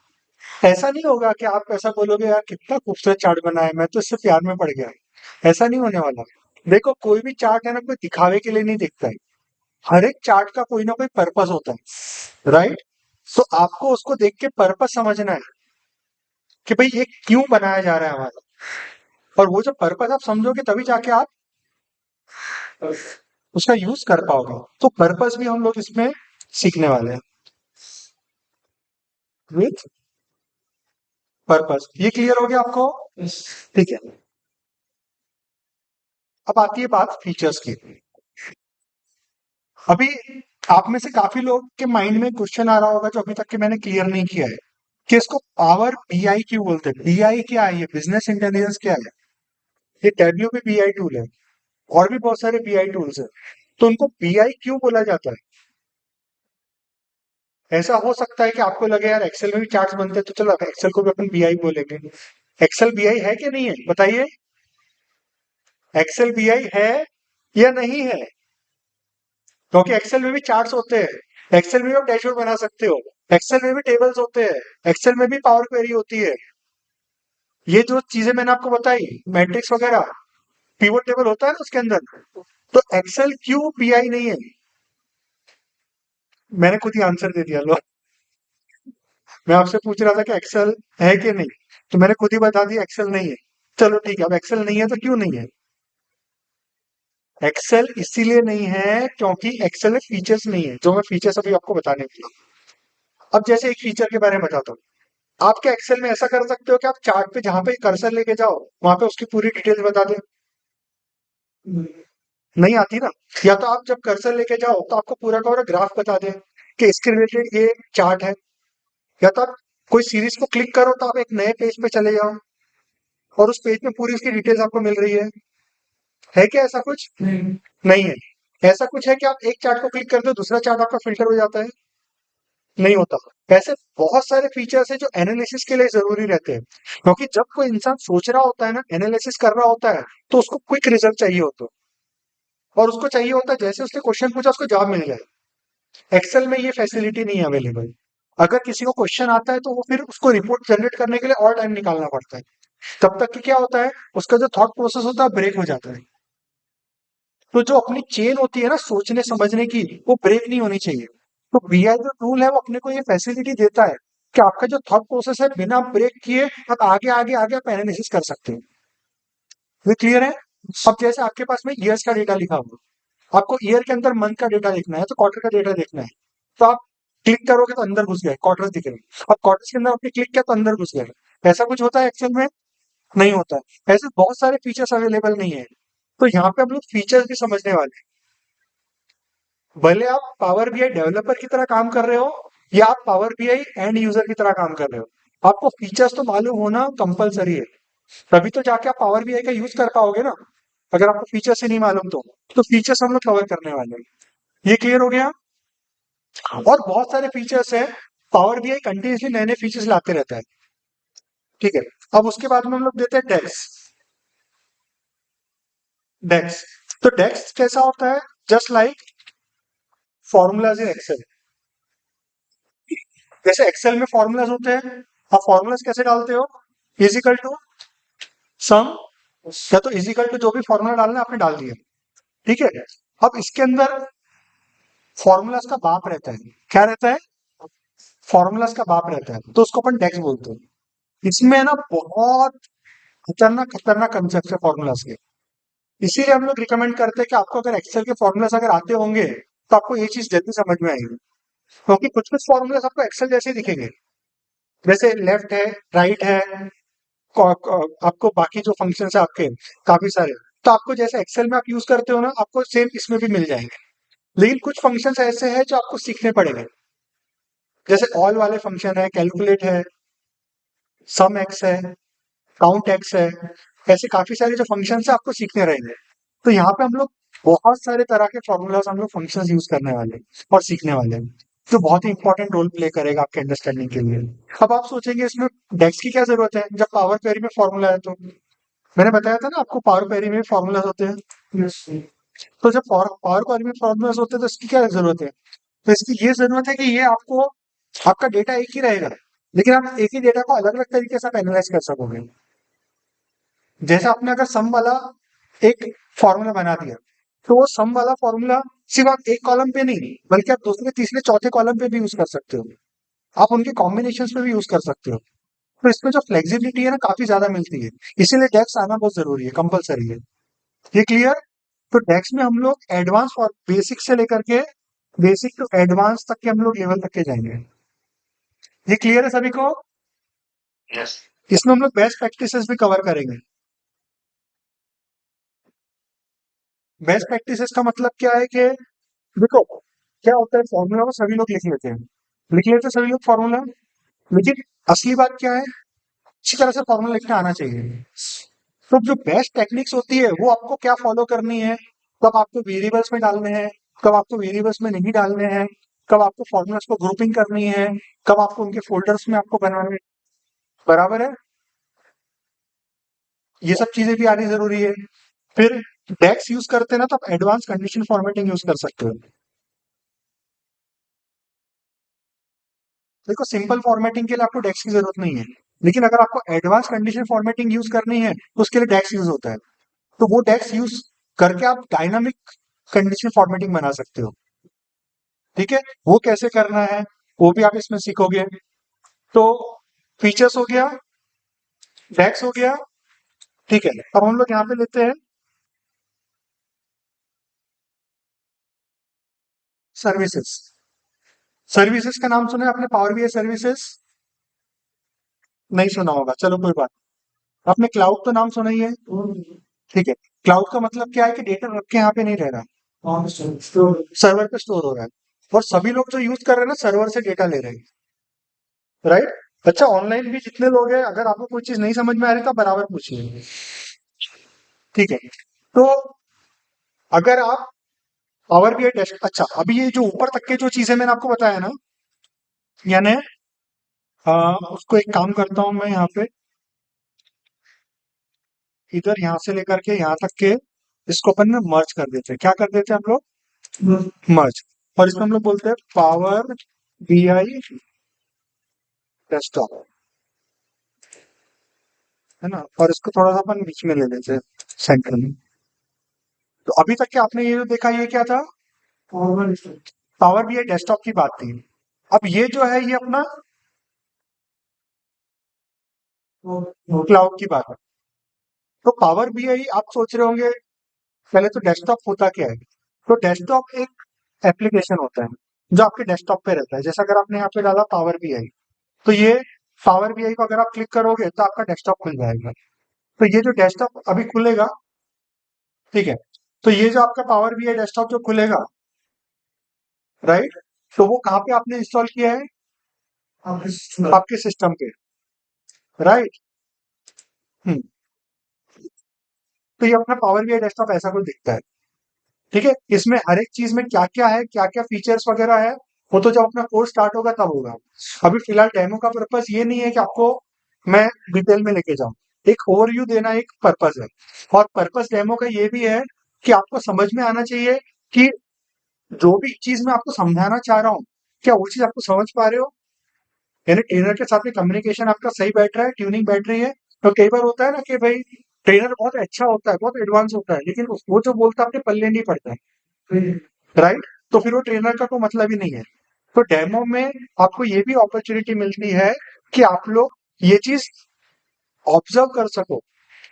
[SPEAKER 1] ऐसा नहीं होगा कि आप ऐसा बोलोगे यार कितना खूबसूरत चार्ट बना है, मैं तो इससे प्यार में पड़ गया। ऐसा नहीं होने वाला। देखो, कोई भी चार्ट है ना, कोई दिखावे के लिए नहीं दिखता है। हर एक चार्ट का कोई ना कोई पर्पस होता है, राइट। तो आपको उसको देख के पर्पस समझना है कि भाई ये क्यों बनाया जा रहा है हमारा, और वो जो पर्पस आप समझोगे तभी जाके आप उसका यूज कर पाओगे। तो पर्पस भी हम लोग इसमें सीखने वाले हैं, विथ पर्पस। ये क्लियर हो गया आपको? ठीक है। अब आती है बात फीचर्स की। अभी आप में से काफी लोग के माइंड में क्वेश्चन आ रहा होगा जो अभी तक के मैंने क्लियर नहीं किया है, कि इसको पावर बीआई क्यों बोलते हैं। बीआई क्या है? ये बिजनेस इंटेलिजेंस क्या है? ये डब्ल्यू भी बीआई टूल है, और भी बहुत सारे बीआई टूल्स हैं। तो उनको बीआई क्यों बोला जाता है? ऐसा हो सकता है कि आपको लगे यार एक्सेल में भी चार्ट्स बनते हैं, तो चलो एक्सेल को भी अपन बीआई बोलेंगे। एक्सेल बीआई है कि नहीं है, बताइए। एक्सेल बीआई है या नहीं है? क्योंकि एक्सेल में भी चार्ट्स होते हैं, एक्सेल में भी आप डैशबोर्ड बना सकते हो, एक्सेल में भी टेबल्स होते हैं, एक्सेल में भी पावर क्वेरी होती है। ये जो चीजें मैंने आपको बताई, मैट्रिक्स वगैरह, पिवट टेबल होता है ना उसके अंदर। तो एक्सेल क्यों बीआई नहीं है? मैंने खुद ही आंसर दे दिया लो। मैं आपसे पूछ रहा था कि एक्सेल है कि नहीं, तो मैंने खुद ही बता दिया एक्सेल नहीं है। चलो ठीक है, अब एक्सेल नहीं है तो क्यों नहीं है? एक्सेल इसीलिए नहीं है क्योंकि एक्सेल में फीचर्स नहीं है, जो मैं फीचर्स अभी आपको बताने वाला हूं। अब जैसे एक फीचर के बारे में बताता हूँ। आप क्या एक्सेल में ऐसा कर सकते हो कि आप चार्ट पे जहां पे कर्सर लेके जाओ वहां पे उसकी पूरी डिटेल्स बता दे? नहीं आती ना। या तो आप जब कर्सर लेके जाओ तो आपको पूरा का पूरा ग्राफ बता दे कि इसके रिलेटेड ये चार्ट है। या तो आप कोई सीरीज को क्लिक करो तो आप एक नए पेज पे चले जाओ और उस पेज में पूरी उसकी डिटेल्स आपको मिल रही है क्या ऐसा कुछ? नहीं है। ऐसा कुछ है कि आप एक चार्ट को क्लिक करते हो दूसरा चार्ट आपका फिल्टर हो जाता है? नहीं होता। ऐसे बहुत सारे फीचर्स हैं जो एनालिसिस के लिए जरूरी रहते हैं, क्योंकि जब कोई इंसान सोच रहा होता है ना, एनालिसिस कर रहा होता है, तो उसको क्विक रिजल्ट चाहिए होता है, और उसको चाहिए होता है जैसे उसने क्वेश्चन पूछा उसको जवाब मिल जाए। एक्सेल में ये फैसिलिटी नहीं है अवेलेबल। अगर किसी को क्वेश्चन आता है तो वो फिर उसको रिपोर्ट जनरेट करने के लिए और टाइम निकालना पड़ता है। तब तक कि क्या होता है, उसका जो थॉट प्रोसेस होता है ब्रेक हो जाता है। तो जो अपनी चेन होती है ना सोचने समझने की, वो ब्रेक नहीं होनी चाहिए। तो बीआई जो टूल है वो अपने को ये फैसिलिटी देता है कि आपका जो थॉट प्रोसेस है बिना ब्रेक किए आप आगे आगे आगे आप एनालिसिस कर सकते हो। ये क्लियर है? अब जैसे आपके पास में ईयर्स का डेटा लिखा हुआ, आपको ईयर के अंदर मंथ का डेटा देखना है तो क्वार्टर का डेटा देखना है, तो आप क्लिक करोगे तो अंदर घुस गए, क्वार्टर दिख रहे हैं। अब क्वार्टर्स के अंदर आपने क्लिक किया तो अंदर घुस गए। ऐसा कुछ होता है एक्सेल में? नहीं होता है। ऐसे बहुत सारे फीचर्स अवेलेबल नहीं है। तो यहाँ पे हम लोग फीचर्स भी समझने वाले हैं। भले आप पावर बीआई डेवलपर की तरह काम कर रहे हो या आप पावर बीआई एंड यूजर की तरह काम कर रहे हो, आपको फीचर्स तो मालूम होना कंपलसरी है। तभी तो जाके आप पावर बीआई का यूज कर पाओगे ना। अगर आपको फीचर्स ही नहीं मालूम तो फीचर्स हम लोग कवर करने वाले हैं। ये क्लियर हो गया? और बहुत सारे फीचर्स हैं। पावर बीआई कंटिन्यूसली नए नए फीचर्स लाते रहता है। ठीक है, अब उसके बाद में हम लोग देते हैं डेक्स। डेक्स, तो डेक्स कैसा होता है? Just like formulas in Excel. जैसे एक्सेल में फॉर्मूलाज होते हैं, आप फॉर्मूलाज कैसे डालते हो? इजिकल टू सम, या तो इजिकल टू जो भी फॉर्मूला डालना है आपने डाल दिया। ठीक है, अब इसके अंदर फॉर्मूलाज का बाप रहता है। क्या रहता है? फॉर्मूलाज का बाप रहता है, तो उसको अपन डेक्स बोलते हैं। इसमें ना बहुत खतरनाक खतरनाक कंसेप्ट है फॉर्मूलाज के। इसीलिए हम लोग रिकमेंड करते हैं कि आपको अगर एक्सेल के फॉर्मूलाज अगर आते होंगे तो आपको ये चीज जल्दी समझ में आएगी, क्योंकि कुछ कुछ फॉर्मूलाज आपको एक्सेल जैसे ही दिखेंगे। जैसे लेफ्ट है, राइट है, आपको बाकी जो फंक्शन है आपके काफी सारे, तो आपको जैसे एक्सेल में आप यूज करते हो ना, आपको सेम इसमें भी मिल जाएंगे। लेकिन कुछ फंक्शंस ऐसे हैं जो आपको सीखने पड़ेंगे। जैसे ऑल वाले फंक्शन है, कैलकुलेट है, सम एक्स है, काउंट एक्स है, ऐसे काफी सारे जो फंक्शन है आपको सीखने रहेंगे। तो यहाँ पे हम लोग बहुत सारे तरह के फॉर्मूलाज हम लोग फंक्शंस यूज करने वाले हैं और सीखने वाले हैं, जो बहुत ही इंपॉर्टेंट रोल प्ले करेगा आपके अंडरस्टैंडिंग के लिए। अब आप सोचेंगे इसमें डेक्स की क्या जरूरत है जब पावर क्वेरी में फॉर्मूला है? तो मैंने बताया था ना आपको, पावर क्वेरी में फॉर्मूलाज होते हैं। तो जब पावर क्वेरी में फॉर्मूलाज होते हैं तो इसकी क्या जरूरत है? तो इसकी ये जरूरत है कि ये आपको, आपका डेटा एक ही रहेगा, लेकिन आप एक ही डेटा को अलग अलग तरीके से आप एनालाइज कर सकोगे। जैसे आपने अगर सम वाला एक फॉर्मूला बना दिया, तो वो सम वाला फॉर्मूला सिर्फ आप एक कॉलम पे नहीं, बल्कि आप दूसरे तीसरे चौथे कॉलम पे भी यूज कर सकते हो। आप उनके कॉम्बिनेशन पे भी यूज कर सकते हो। तो इसमें जो फ्लेक्सिबिलिटी है ना, काफी ज्यादा मिलती है। इसीलिए डेक्स आना बहुत जरूरी है, कंपलसरी है। ये क्लियर? तो डेक्स में हम लोग एडवांस और बेसिक से लेकर के बेसिक टू एडवांस तक के हम लोग लेवल तक के जाएंगे। ये क्लियर है सभी को? इसमें हम लोग बेस्ट प्रैक्टिसेस भी कवर करेंगे। बेस्ट प्रैक्टिसेस का मतलब क्या है कि देखो, क्या होता है, फॉर्मूला को सभी लोग लिख लेते हैं सभी लोग फॉर्मूला, लेकिन असली बात क्या है? अच्छी तरह से फॉर्मूला लिखना आना चाहिए। तो जो बेस्ट टेक्निक्स होती है वो आपको क्या फॉलो करनी है, कब आपको वेरिएबल्स में डालने हैं, कब आपको वेरिएबल्स में नहीं डालने हैं, कब आपको फॉर्मूलास को ग्रुपिंग करनी है, कब आपको उनके फोल्डर्स में आपको बनाने हैं। बराबर है? ये सब चीजें भी आनी जरूरी है। फिर डेक्स यूज करते हैं ना, तो आप एडवांस कंडीशन फॉर्मेटिंग यूज कर सकते हो। देखो, सिंपल फॉर्मेटिंग के लिए आपको डेक्स की जरूरत नहीं है, लेकिन अगर आपको एडवांस कंडीशन फॉर्मेटिंग यूज करनी है तो उसके लिए डेक्स यूज होता है। तो वो डेक्स यूज करके आप डायनामिक कंडीशन फॉर्मेटिंग बना सकते हो। ठीक है, वो कैसे करना है वो भी आप इसमें सीखोगे। तो फीचर्स हो गया, डेक्स हो गया। ठीक है, अब हम लोग यहाँ पे लेते हैं सर्विसेज। सर्विसेज का नाम सुना है आपने? पावर बीआई सर्विसेज नहीं सुना होगा, चलो कोई बात नहीं। आपने क्लाउड तो नाम सुना ही है। ठीक है, क्लाउड का मतलब क्या है कि डेटा रख के यहाँ पे नहीं रह रहा, सर्वर पे स्टोर हो रहा है। और सभी लोग जो यूज कर रहे हैं ना, सर्वर से डेटा ले रहे हैं। राइट? अच्छा, ऑनलाइन भी जितने लोग हैं, अगर आपको कोई चीज नहीं समझ में आ रही तो आप बराबर पूछिए। ठीक है, तो अगर आप पावर बीआई डैश, अच्छा अभी ये जो ऊपर तक के जो चीजें मैंने आपको बताया ना, यानी उसको एक काम करता हूं मैं यहाँ पे, इधर यहाँ से लेकर के यहाँ तक के इसको अपन में मर्ज कर देते हैं। क्या कर देते हैं हम लोग? मर्ज। और इसमें हम लोग बोलते हैं पावर बीआई डेस्कटॉप, है ना? और इसको थोड़ा सा अपन बीच में ले लेते हैं, सेंटर में। तो अभी तक के आपने ये जो देखा, ये क्या था? पावर बीआई डेस्कटॉप की बात थी। अब ये जो है ये अपना क्लाउड की बात है। तो पावर बीआई आप सोच रहे होंगे पहले तो डेस्कटॉप होता क्या है? तो डेस्कटॉप एक एप्लीकेशन होता है जो आपके डेस्कटॉप पे रहता है। जैसे अगर आपने यहाँ पे डाला पावर बीआई, तो ये पावर बीआई को अगर आप क्लिक करोगे तो आपका डेस्कटॉप खुल जाएगा। तो ये जो डेस्कटॉप अभी खुलेगा, ठीक है, तो ये जो आपका पावर बीआई डेस्कटॉप जो खुलेगा, राइट, तो वो कहाँ पे आपने इंस्टॉल किया है? आपके सिस्टम पे, राइट। हम्म, तो ये अपना पावर बीआई डेस्कटॉप ऐसा कुछ दिखता है। ठीक है, इसमें हर एक चीज में क्या क्या है, क्या क्या फीचर्स वगैरह है, वो तो जब अपना कोर्स स्टार्ट होगा तब होगा। अभी फिलहाल डेमो का पर्पस ये नहीं है कि आपको मैं डिटेल में लेके जाऊं, एक ओवरव्यू देना एक पर्पस है। और पर्पस डेमो का ये भी है कि आपको समझ में आना चाहिए कि जो भी चीज मैं आपको समझाना चाह रहा हूँ, क्या वो चीज आपको समझ पा रहे हो, यानी ट्रेनर के साथ में कम्युनिकेशन आपका सही बैठ रहा है, ट्यूनिंग बैठ रही है। तो कई बार होता है ना कि भाई ट्रेनर बहुत अच्छा होता है, बहुत एडवांस होता है, लेकिन वो जो बोलता है अपने पल्ले नहीं पड़ता है, राइट? तो फिर वो ट्रेनर का कोई मतलब ही नहीं है। तो डेमो में आपको ये भी अपॉर्चुनिटी मिलती है कि आप लोग ये चीज ऑब्जर्व कर सको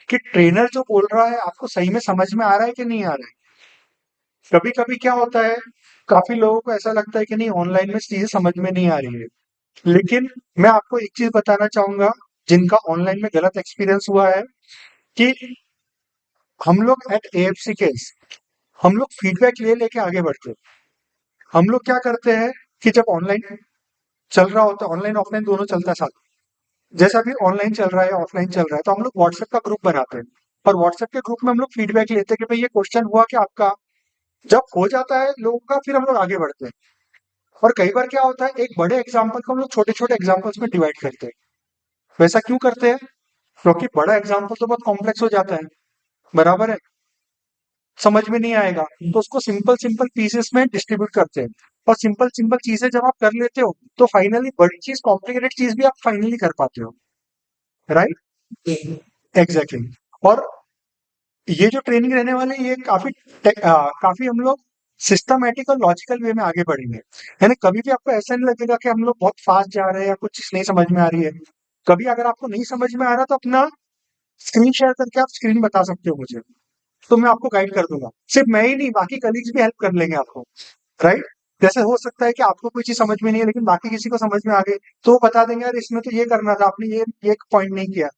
[SPEAKER 1] कि ट्रेनर जो बोल रहा है आपको सही में समझ में आ रहा है कि नहीं आ रहा है। कभी कभी क्या होता है, काफी लोगों को ऐसा लगता है कि नहीं ऑनलाइन में चीजें समझ में नहीं आ रही है, लेकिन मैं आपको एक चीज बताना चाहूंगा जिनका ऑनलाइन में गलत एक्सपीरियंस हुआ है, कि हम लोग एट एएफसी केस हम लोग फीडबैक ले लेके आगे बढ़ते हैं। हम लोग क्या करते हैं कि जब ऑनलाइन चल रहा होता है, ऑनलाइन ऑफलाइन दोनों चलता है साथ में। जैसा भी ऑनलाइन चल रहा है ऑफलाइन चल रहा है, तो हम लोग व्हाट्सएप का ग्रुप बनाते हैं, और व्हाट्सएप के ग्रुप में हम लोग फीडबैक लेते हैं कि भाई ये क्वेश्चन हुआ कि आपका, जब हो जाता है लोगों का फिर हम लोग आगे बढ़ते हैं। और कई बार क्या होता है, एक बड़े एग्जाम्पल को हम लोग छोटे छोटे एग्जाम्पल्स में डिवाइड करते हैं। वैसा क्यों करते हैं? क्योंकि बड़ा एग्जाम्पल तो बहुत कॉम्प्लेक्स हो जाता है, बराबर है, समझ में नहीं आएगा, तो उसको सिंपल सिंपल पीसेस में डिस्ट्रीब्यूट करते हैं। और सिंपल सिंपल चीजें जब आप कर लेते हो तो फाइनली बड़ी चीज, कॉम्प्लिकेटेड चीज भी आप फाइनली कर पाते हो, राइट? एग्जैक्टली। और ये जो ट्रेनिंग रहने वाली है, ये काफी हम लोग सिस्टमैटिक और लॉजिकल वे में आगे बढ़ेंगे। यानी कभी भी आपको ऐसा नहीं लगेगा कि हम लोग बहुत फास्ट जा रहे हैं या कुछ चीज नहीं समझ में आ रही है। कभी अगर आपको नहीं समझ में आ रहा तो अपना स्क्रीन शेयर करके आप स्क्रीन बता सकते हो मुझे, तो मैं आपको गाइड कर दूंगा। सिर्फ मैं ही नहीं, बाकी कलीग्स भी हेल्प कर लेंगे आपको, राइट? जैसे हो सकता है कि आपको कोई चीज समझ में नहीं है लेकिन बाकी किसी को समझ में आ गई, तो वो बता देंगे यार इसमें तो ये करना था, आपने ये पॉइंट नहीं किया।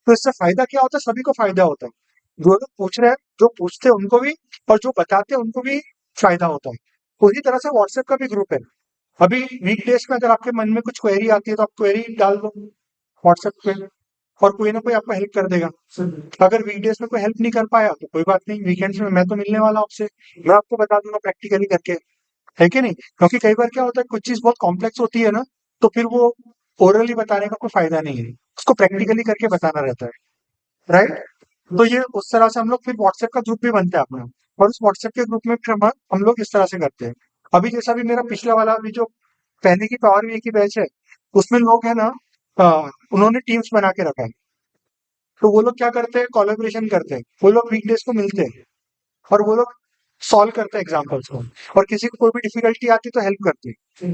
[SPEAKER 1] तो इससे फायदा क्या होता है, सभी को फायदा होता है। जो लोग पूछ रहे हैं, जो पूछते हैं उनको भी, और जो बताते हैं उनको भी फायदा होता है। उसी तरह से व्हाट्सएप का भी ग्रुप है। अभी वीकडेज में अगर आपके मन में कुछ क्वेरी आती है तो आप क्वेरी डाल दो व्हाट्सएप पे, और कोई ना कोई आपको हेल्प कर देगा। अगर वीकडेज में कोई हेल्प नहीं कर पाया तो कोई बात नहीं, वीकेंड्स में मैं तो मिलने वाला हूं आपसे, मैं आपको बता दूंगा प्रैक्टिकली करके, है कि नहीं? क्योंकि कई बार क्या होता है, कुछ चीज बहुत कॉम्प्लेक्स होती है ना, तो फिर वो ओरली बताने का कोई फायदा नहीं है, उसको प्रैक्टिकली करके बताना रहता है, राइट? तो ये उस तरह से हम लोग फिर व्हाट्सएप का ग्रुप भी बनता है अपना, और उस व्हाट्सएप के ग्रुप में फिर हम लोग इस तरह से करते हैं। अभी जैसा भी मेरा पिछला वाला अभी जो पहले की पावर वी की बैच है, उसमें लोग है ना, उन्होंने टीम्स बना के रखा है। तो वो लोग क्या करते हैं, कोलैबोरेशन करते हैं, वो लोग वीकडेज को मिलते हैं और वो लोग सॉल्व करते हैं एग्जाम्पल्स को, और किसी को कोई भी डिफिकल्टी आती है तो हेल्प करते हैं।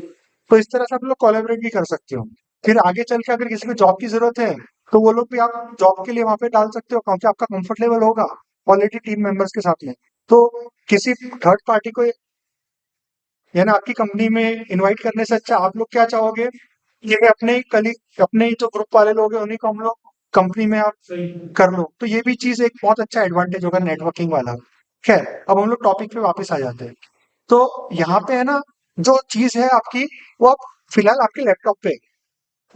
[SPEAKER 1] तो इस तरह से आप लोग कोलैबोरेट भी कर सकते हो। फिर आगे चल के अगर किसी को जॉब की जरूरत है तो वो लोग भी आप जॉब के लिए वहां पे डाल सकते हो, क्योंकि आपका कंफर्ट लेवल होगा ऑलरेडी टीम मेंबर्स के साथ में। तो किसी थर्ड पार्टी को, यानी आपकी कंपनी में इनवाइट करने से अच्छा आप लोग क्या चाहोगे कि मैं अपने ही कलीग, अपने ही जो ग्रुप वाले लोग हैं उन्हीं को हम लोग कंपनी में आप कर लो, तो ये भी चीज एक बहुत अच्छा एडवांटेज होगा नेटवर्किंग वाला। खैर, अब हम लोग टॉपिक पे वापस आ जाते हैं। तो यहाँ पे है ना, जो चीज है आपकी, वो आप फिलहाल आपके लैपटॉप पे,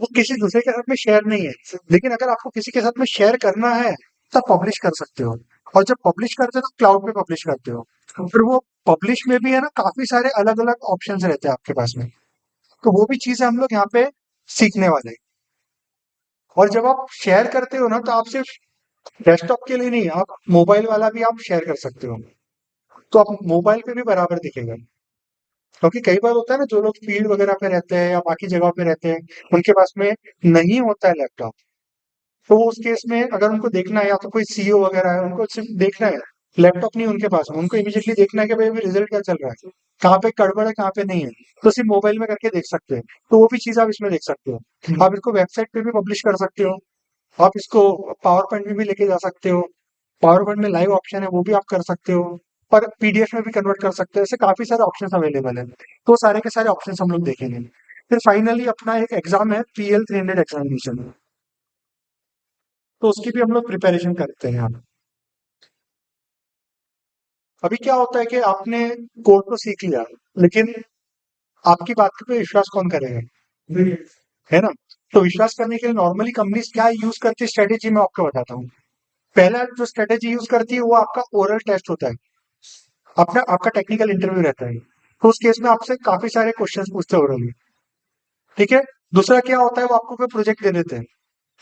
[SPEAKER 1] वो किसी दूसरे के साथ में शेयर नहीं है। लेकिन अगर आपको किसी के साथ में शेयर करना है तो पब्लिश कर सकते हो, और जब पब्लिश करते हो तो क्लाउड पे पब्लिश करते हो। फिर वो पब्लिश में भी है ना, काफी सारे अलग अलग ऑप्शंस रहते हैं आपके पास में। तो वो भी चीजें हम लोग यहाँ पे सीखने वाले हैं। और जब आप शेयर करते हो ना, तो आप सिर्फ डेस्कटॉप के लिए नहीं, आप मोबाइल वाला भी आप शेयर कर सकते हो, तो आप मोबाइल पे भी बराबर दिखेगा। क्योंकि कई बार होता है ना, जो लोग फील्ड वगैरह पे रहते हैं या बाकी जगह पे रहते हैं, उनके पास में नहीं होता है लैपटॉप, तो उस केस में अगर उनको देखना है, या तो कोई सीईओ वगैरह है, उनको सिर्फ देखना है, लैपटॉप नहीं उनके पास में, उनको इमीडिएटली देखना है कि भाई रिजल्ट क्या चल रहा है, कहाँ पे गड़बड़ है कहाँ पे नहीं है, तो सिर्फ मोबाइल में करके देख सकते हैं। तो वो भी चीज आप इसमें देख सकते हो। आप इसको वेबसाइट पे भी पब्लिश कर सकते हो, आप इसको पावर पॉइंट में भी लेके जा सकते हो, पावर पॉइंट में लाइव ऑप्शन है वो भी आप कर सकते हो, और पीडीएफ में भी कन्वर्ट कर सकते हो। ऐसे काफी सारे ऑप्शन अवेलेबल है, तो सारे के सारे ऑप्शन हम लोग देखेंगे। फिर फाइनली अपना एक एग्जाम है PL 300 एग्जामिनेशन, तो उसकी भी हम लोग प्रिपरेशन करते हैं यहाँ। अभी क्या होता है कि आपने कोड तो सीख लिया, लेकिन आपकी बात पे विश्वास कौन करेगा, है ना? तो विश्वास करने के लिए नॉर्मली कंपनीज क्या यूज करती है स्ट्रेटेजी, मैं आपको बताता हूँ। पहला जो स्ट्रेटेजी यूज करती है वो आपका ओरल टेस्ट होता है, अपना आपका टेक्निकल इंटरव्यू रहता है। तो उस केस में आपसे काफी सारे क्वेश्चन पूछते हो रहे। ठीक है। दूसरा क्या होता है, वो आपको कोई प्रोजेक्ट दे देते हैं,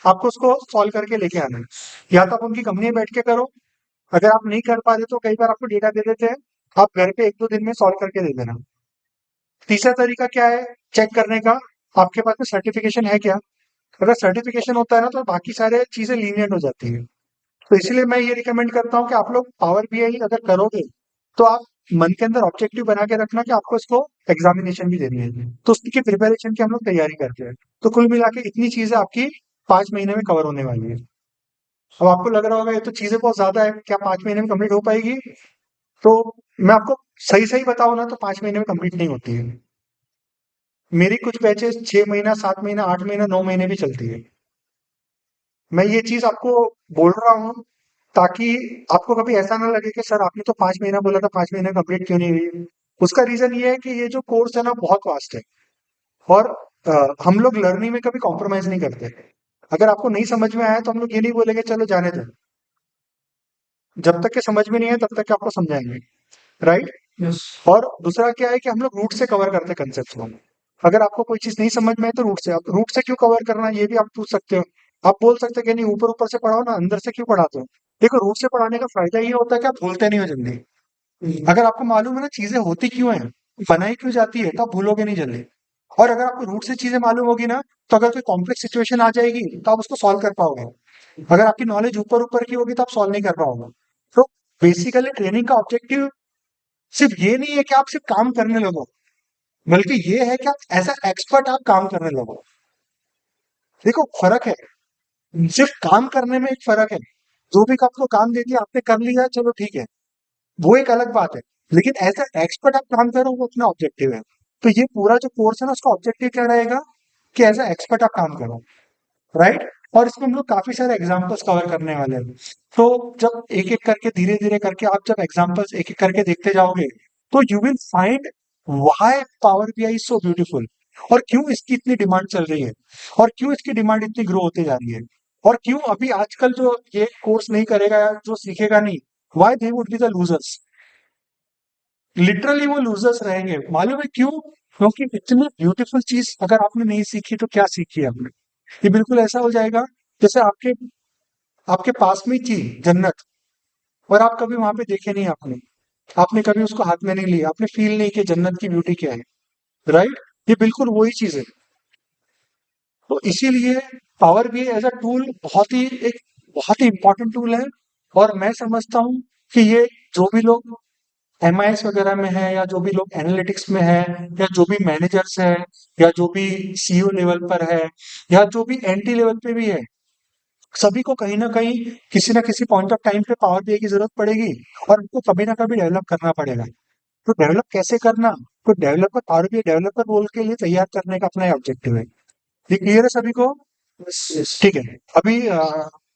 [SPEAKER 1] आपको उसको सॉल्व करके लेके आना है, या तो आप उनकी कंपनी में बैठ के करो, अगर आप नहीं कर पा रहे तो कई बार आपको डेटा दे देते हैं, आप घर पे 1-2 दिन में सॉल्व करके दे देना। तीसरा तरीका क्या है चेक करने का, आपके पास में सर्टिफिकेशन है क्या। अगर सर्टिफिकेशन होता है ना तो बाकी सारे चीजें लीनियंट हो जाती है। तो इसीलिए मैं ये रिकमेंड करता हूँ कि आप लोग पावर बीआई अगर करोगे तो आप मन के अंदर ऑब्जेक्टिव बना के रखना कि आपको इसको एग्जामिनेशन भी देनी है, तो उसकी प्रिपरेशन की हम लोग तैयारी करते हैं। तो कुल मिला के इतनी चीजें आपकी 5 महीने में कवर होने वाली है। अब आपको लग रहा होगा ये तो चीजें बहुत ज्यादा है, क्या 5 महीने में कंप्लीट हो पाएगी। तो मैं आपको सही सही बताऊं ना तो 5 महीने में कंप्लीट नहीं होती है। मेरी कुछ बैचेस 6 महीना, 7 महीना, 8 महीना, 9 महीने भी चलती है। मैं ये चीज आपको बोल रहा हूँ ताकि आपको कभी ऐसा ना लगे कि सर आपने तो 5 महीना बोला था, 5 महीने कंप्लीट क्यों नहीं हुई। उसका रीजन ये है कि ये जो कोर्स है ना बहुत वास्ट है, और हम लोग लर्निंग में कभी कॉम्प्रोमाइज नहीं करते। अगर आपको नहीं समझ में आया तो हम लोग ये नहीं बोलेंगे चलो जाने दो, जब तक के समझ में नहीं आए तब तक के आपको समझाएंगे, राइट। यस। और दूसरा क्या है कि हम लोग रूट से कवर करते हैं कंसेप्ट को। अगर आपको कोई चीज नहीं समझ में आए तो रूट से क्यों कवर करना है, ये भी आप पूछ सकते हो। आप बोल सकते हो कि नहीं ऊपर ऊपर से पढ़ाओ ना, अंदर से क्यों पढ़ाते हो। देखो रूट से पढ़ाने का फायदा ये होता है कि आप भूलते नहीं हो जल्दी। अगर आपको मालूम है ना चीजें होती क्यों है, बनाई क्यों जाती है, तो आप भूलोगे नहीं जल्दी। और अगर आपको रूट से चीजें मालूम होगी ना, तो अगर कोई कॉम्प्लेक्स सिचुएशन आ जाएगी तो आप उसको सॉल्व कर पाओगे। अगर आपकी नॉलेज ऊपर ऊपर की होगी तो आप सॉल्व नहीं कर पाओगे। तो बेसिकली ट्रेनिंग का ऑब्जेक्टिव सिर्फ ये नहीं है कि आप सिर्फ काम करने लगो, बल्कि ये है कि आप एज अ एक्सपर्ट आप काम करने लगो। देखो फर्क है, सिर्फ काम करने में एक फर्क है। जो भी आपको काम दे दिया आपने कर लिया चलो ठीक है, वो एक अलग बात है। लेकिन एज अ एक्सपर्ट आप काम करो वो अपना ऑब्जेक्टिव है। तो ये पूरा जो कोर्स है ना उसका ऑब्जेक्टिव क्या रहेगा कि एज अ एक्सपर्ट आप काम करो, राइट। और इसमें हम लोग काफी सारे एग्जांपल्स कवर करने वाले हैं। तो जब एक एक करके धीरे धीरे करके आप जब एग्जांपल्स एक एक करके देखते जाओगे तो you will find why power BI is so beautiful, और क्यों इसकी इतनी डिमांड चल रही है, और क्यों इसकी डिमांड इतनी ग्रो होती जा रही है, और क्यों अभी आजकल जो ये कोर्स नहीं करेगा या जो सीखेगा नहीं, why they would be the losers. Literally वो लूजर्स रहेंगे, मालूम है क्यों। क्योंकि इतनी ब्यूटीफुल चीज अगर आपने नहीं सीखी तो क्या सीखी है आपने। ये बिल्कुल ऐसा हो जाएगा जैसे आपके आपके पास में ही थी जन्नत, और आप कभी वहां पे देखे नहीं, आपने आपने कभी उसको हाथ में नहीं लिया, आपने फील नहीं किया जन्नत की ब्यूटी क्या है, राइट। ये बिल्कुल वही चीज है। तो इसीलिए पावर भी एज अ टूल बहुत ही इंपॉर्टेंट टूल है। और मैं समझता हूँ कि ये जो भी लोग एमआईएस वगैरह में है, या जो भी लोग एनालिटिक्स में है, या जो भी मैनेजर्स है, या जो भी सीईओ लेवल पर है, या जो भी एनटी लेवल पे भी है, सभी को कहीं ना कहीं किसी ना किसी पॉइंट ऑफ टाइम पे पावर बीआई की जरूरत पड़ेगी, और उनको कभी ना कभी डेवलप करना पड़ेगा। तो डेवलप कैसे करना, तो developer power BI developer role के लिए तैयार करने का अपना ऑब्जेक्टिव है। ये क्लियर है सभी को। ठीक है। अभी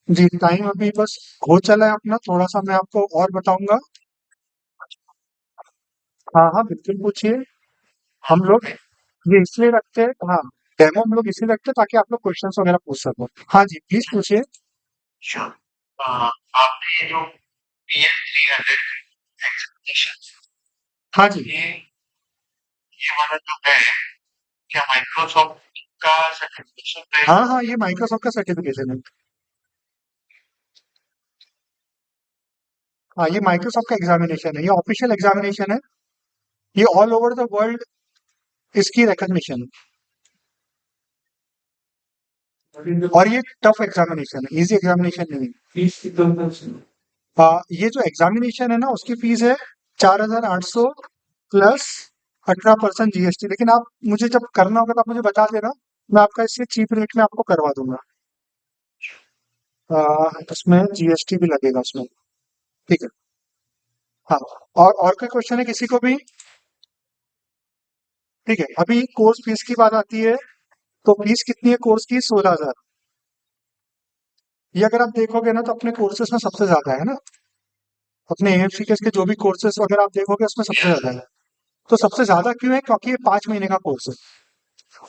[SPEAKER 1] जी टाइम अभी बस हो चला है अपना, थोड़ा सा मैं आपको और बताऊंगा। हाँ हाँ बिल्कुल पूछिए। हम लोग ये इसलिए रखते हैं, हाँ डेमो हम लोग इसलिए रखते हैं ताकि आप लोग क्वेश्चंस वगैरह पूछ सको। हाँ जी प्लीज पूछिए। Sure. आपने ये जो PM300 एग्जामिनेशन, हाँ जी ये वाला जो है, क्या माइक्रोसॉफ्ट का सर्टिफिकेशन है। हाँ हाँ ये माइक्रोसॉफ्ट का सर्टिफिकेशन है। हाँ ये माइक्रोसॉफ्ट का एग्जामिनेशन है, ये ऑफिशियल एग्जामिनेशन है, ये ऑल ओवर द वर्ल्ड इसकी रिकॉग्निशन है, और ये टफ एग्जामिनेशन है, इजी एग्जामिनेशन नहीं है। ये जो एग्जामिनेशन है ना उसकी फीस है 4,800 प्लस 18% जीएसटी। लेकिन आप मुझे जब करना होगा तो आप मुझे बता देना, मैं आपका इससे चीप रेट में आपको करवा दूंगा। उसमें जीएसटी भी लगेगा उसमें। ठीक है। हाँ। और कोई क्वेश्चन है किसी को भी। ठीक है, अभी कोर्स फीस की बात आती है, तो फीस कितनी है कोर्स की, 16,000। ये अगर आप देखोगे ना तो अपने कोर्सेज में सबसे ज्यादा है ना, अपने एएफसीकेएस के जो भी कोर्सेज वगैरह आप देखोगे उसमें सबसे ज्यादा है। तो सबसे ज्यादा क्यों है, क्योंकि ये 5 महीने का कोर्स है।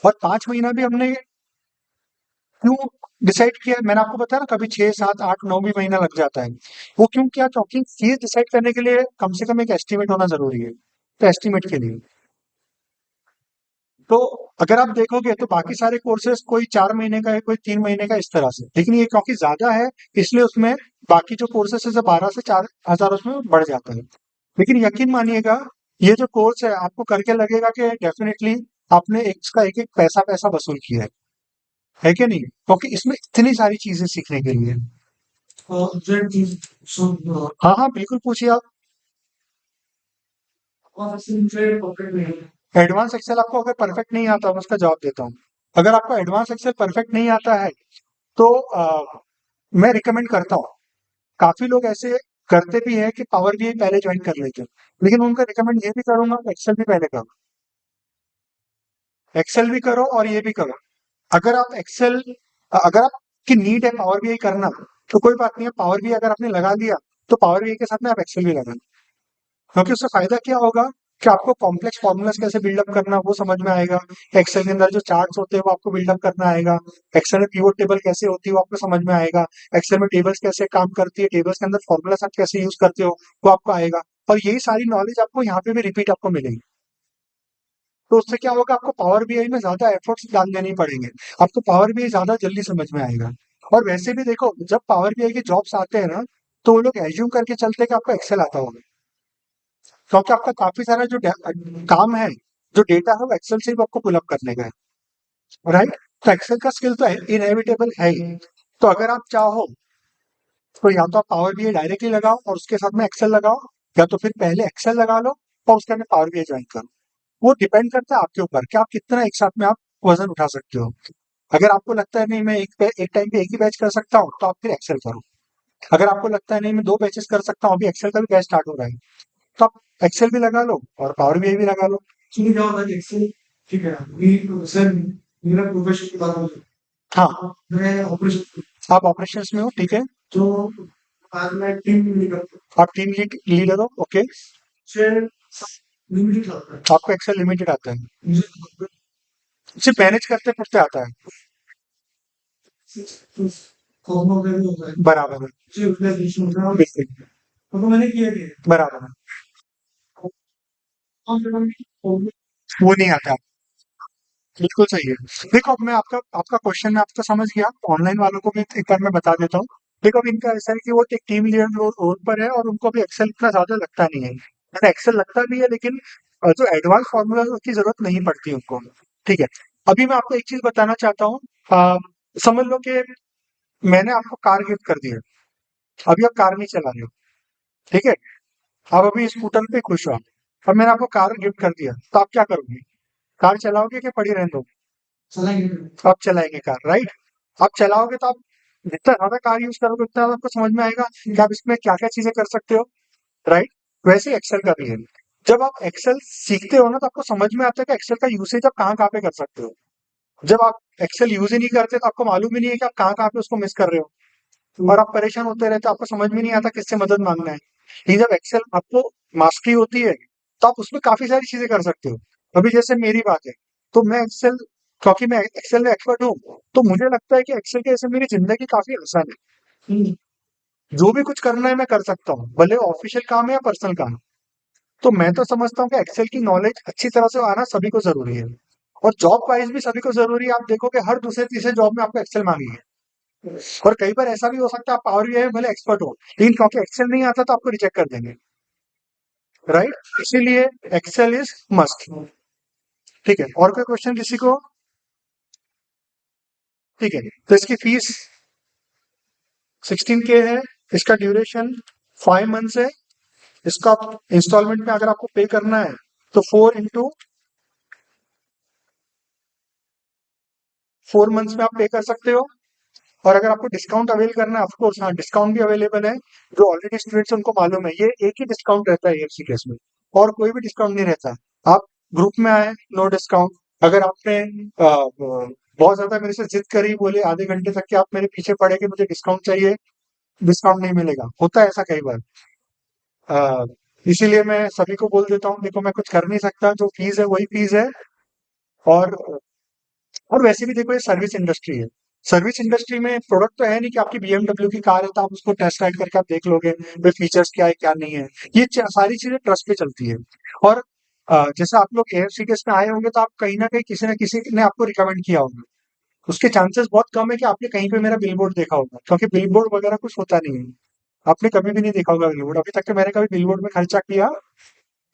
[SPEAKER 1] और 5 महीना भी हमने क्यों डिसाइड किया, मैंने आपको बताया ना कभी 6, 7, 8, 9 भी महीना लग जाता है। वो क्यों किया, क्योंकि फीस डिसाइड करने के लिए कम से कम एक एस्टिमेट होना जरूरी है, तो एस्टिमेट के लिए। तो अगर आप देखोगे तो बाकी सारे कोर्सेज कोई 4 महीने का है, कोई 3 महीने का, इस तरह से, लेकिन ये क्योंकि ज्यादा है इसलिए उसमें बाकी जो कोर्सेज है 12 से 4 हजार उसमें बढ़ जाता है। लेकिन यकीन मानिएगा ये जो कोर्स है आपको करके लगेगा कि डेफिनेटली आपने इसका एक एक पैसा पैसा वसूल किया है कि नहीं, क्योंकि इसमें इतनी सारी चीजें सीखने के लिए। हाँ हाँ बिल्कुल पूछिए आप। एडवांस एक्सेल आपको अगर परफेक्ट नहीं आता, मैं उसका जवाब देता हूँ। अगर आपको एडवांस एक्सेल परफेक्ट नहीं आता है तो मैं रिकमेंड करता हूँ, काफी लोग ऐसे करते भी है कि पावर बीआई पहले ज्वाइन कर लेते हैं, लेकिन उनका रिकमेंड ये भी करूंगा एक्सेल भी पहले करो, एक्सेल भी करो और ये भी करो। अगर आप एक्सेल, अगर आपकी नीड है पावर बीआई करना तो कोई बात नहीं है, पावर बीआई अगर आपने लगा दिया तो पावर बीआई के साथ में आप एक्सेल भी लगा, क्योंकि उससे फायदा क्या होगा कि आपको कॉम्प्लेक्स फॉर्मूलाज कैसे बिल्डअप करना वो समझ में आएगा, एक्सेल के अंदर जो चार्ट्स होते हैं वो आपको बिल्डअप करना आएगा, एक्सेल में पिवोट टेबल कैसे होती है वो आपको समझ में आएगा, एक्सेल में टेबल्स कैसे काम करती है, टेबल्स के अंदर फॉर्मूलाज आप कैसे यूज करते हो वो आपको आएगा, और यही सारी नॉलेज आपको यहाँ पे भी रिपीट आपको मिलेगी। तो उससे क्या होगा, आपको पावर बीआई में ज्यादा एफर्ट्स डालने नहीं पड़ेंगे, आपको पावर बीआई ज्यादा जल्दी समझ में आएगा। और वैसे भी देखो जब पावर बीआई के जॉब्स आते हैं ना तो वो लोग एज्यूम करके चलते हैं कि आपको एक्सेल आता होगा, क्योंकि आपका काफी सारा जो काम है, जो डेटा है वो एक्सेल से भी आपको पुलअप करने का है, राइट। तो एक्सेल का स्किल तो इनएविटेबल है ही। तो अगर आप चाहो तो या तो आप पावर बीआई डायरेक्टली लगाओ और उसके साथ में एक्सेल लगाओ, या तो फिर पहले एक्सेल लगा लो और उसके अंदर पावर बीआई ज्वाइन करो। वो डिपेंड करता है आपके ऊपर कि आप कितना एक साथ में आप वजन उठा सकते हो। अगर आपको लगता है नहीं मैं एक टाइम पे एक ही बैच कर सकता हूँ तो आप फिर एक्सेल करो। अगर आपको लगता है नहीं मैं 2 बैचेस कर सकता हूँ, अभी एक्सेल का भी बैच स्टार्ट हो रहा है, तो आप एक्सेल भी लगा लो और पावर बीआई भी लगा लो।
[SPEAKER 2] एक्चुअली क्या होता है एक्सेल, ठीक है, सर मेरा प्रोफेशन की बात होती
[SPEAKER 1] हाँ
[SPEAKER 2] है, मैं ऑपरेशन,
[SPEAKER 1] आप ऑपरेशंस में हो, ठीक है।
[SPEAKER 2] तो आज मैं टीम लीड करता हूँ,
[SPEAKER 1] आप टीम लीडर हो, ओके।
[SPEAKER 2] फिर लिमिटेड आता है,
[SPEAKER 1] आपको एक्सेल लिमिटेड आता है,
[SPEAKER 2] मुझे
[SPEAKER 1] सिर्फ मैनेज करते करते आता है।
[SPEAKER 2] फॉर्मा वगैरह होता है,
[SPEAKER 1] बराबर है,
[SPEAKER 2] मुझे उसका रीच होता है,
[SPEAKER 1] बिल्कुल
[SPEAKER 2] तो मैंने किया कि
[SPEAKER 1] बराबर है, वो नहीं आता। बिल्कुल सही है। देखो अब मैं आपका आपका क्वेश्चन मैं आपका समझ गया, ऑनलाइन वालों को भी एक बार मैं बता देता हूँ। देखो अब इनका ऐसा है कि वो एक टीम लीडर रोल पर है और उनको भी एक्सेल इतना ज्यादा लगता नहीं है, मतलब एक्सेल लगता भी है लेकिन जो एडवांस फॉर्मूला की जरूरत नहीं पड़ती उनको, ठीक है। अभी मैं आपको एक चीज बताना चाहता हूँ, समझ लो कि मैंने आपको कार गिफ्ट कर दी है, अभी आप कार नहीं चला रहे हो, ठीक है, आप अभी स्कूटर पे खुश हो, अब मैंने आपको कार गिफ्ट कर दिया तो आप क्या करोगे, कार चलाओगे कि पड़ी रहने दोगे?
[SPEAKER 2] चलाएंगे।
[SPEAKER 1] आप चलाएंगे कार, राइट। आप चलाओगे तो आप जितना ज्यादा कार यूज करोगे उतना ज्यादा आपको समझ में आएगा कि आप इसमें क्या क्या चीजें कर सकते हो, राइट। वैसे एक्सेल का भी है, जब आप एक्सेल सीखते हो ना तो आपको समझ में आता है कि एक्सेल का यूसेज आप कहाँ कहाँ पे कर सकते हो। जब आप एक्सेल यूज ही नहीं करते तो आपको मालूम ही नहीं है कि आप कहाँ कहाँ पे उसको मिस कर रहे हो, और आप परेशान होते रहते हो, आपको समझ में नहीं आता किससे मदद मांगना है। लेकिन जब एक्सेल आपको मास्टरी होती है तो आप उसमें काफी सारी चीजें कर सकते हो। अभी जैसे मेरी बात है, तो मैं एक्सेल, क्योंकि मैं एक्सेल में एक्सपर्ट हूँ, तो मुझे लगता है कि एक्सेल के जैसे मेरी जिंदगी काफी आसान है, जो भी कुछ करना है मैं कर सकता हूँ, भले ऑफिशियल काम है या पर्सनल काम। तो मैं तो समझता हूँ कि एक्सेल की नॉलेज अच्छी तरह से आना सभी को जरूरी है, और जॉब वाइज भी सभी को जरूरी है। आप देखोगे हर दूसरे तीसरे जॉब में आपको एक्सेल मांगी है, और कई बार ऐसा भी हो सकता है आप पावर बीआई में भले एक्सपर्ट हो लेकिन क्योंकि एक्सेल नहीं आता तो आपको रिजेक्ट कर देंगे, राइट। इसीलिए एक्सेल इज मस्ट, ठीक है। और कोई क्वेश्चन किसी को? ठीक है, तो इसकी फीस 16K है, इसका ड्यूरेशन 5 मंथ्स है, इसका इंस्टॉलमेंट में अगर आपको पे करना है तो 4 इंटू 4 मंथ्स में आप पे कर सकते हो। और अगर आपको डिस्काउंट अवेल करना है, ऑफकोर्स हाँ डिस्काउंट भी अवेलेबल है, जो ऑलरेडी स्टूडेंट्स उनको मालूम है, ये एक ही डिस्काउंट रहता है एएफसी केस में, और कोई भी डिस्काउंट नहीं रहता। आप ग्रुप में आए नो डिस्काउंट, अगर आपने बहुत ज्यादा मेरे से जिद करी, बोले आधे घंटे तक कि आप मेरे पीछे पड़े कि मुझे डिस्काउंट चाहिए, डिस्काउंट नहीं मिलेगा, होता है ऐसा कई बार। अ, इसीलिए मैं सभी को बोल देता हूँ देखो मैं कुछ कर नहीं सकता, जो फीस है वही फीस है। और और वैसे भी देखो ये सर्विस इंडस्ट्री है, सर्विस इंडस्ट्री में प्रोडक्ट तो है नहीं कि आपकी बीएमडब्ल्यू की कार है तो आप उसको टेस्ट राइड करके आप देख लोगे वे फीचर्स क्या है क्या नहीं है, ये सारी चीजें ट्रस्ट पे चलती है। और जैसे आप लोग एयरसीटीएस में आए होंगे तो आप कहीं ना कहीं किसी न किसी ने आपको रिकमेंड किया होगा। उसके चांसेस बहुत कम है कि आपने कहीं पे मेरा बिलबोर्ड देखा होगा, क्योंकि बिलबोर्ड वगैरह कुछ होता नहीं है। आपने कभी भी नहीं देखा होगा बिलबोर्ड, अभी तक तो मैंने कभी बिलबोर्ड में खर्चा किया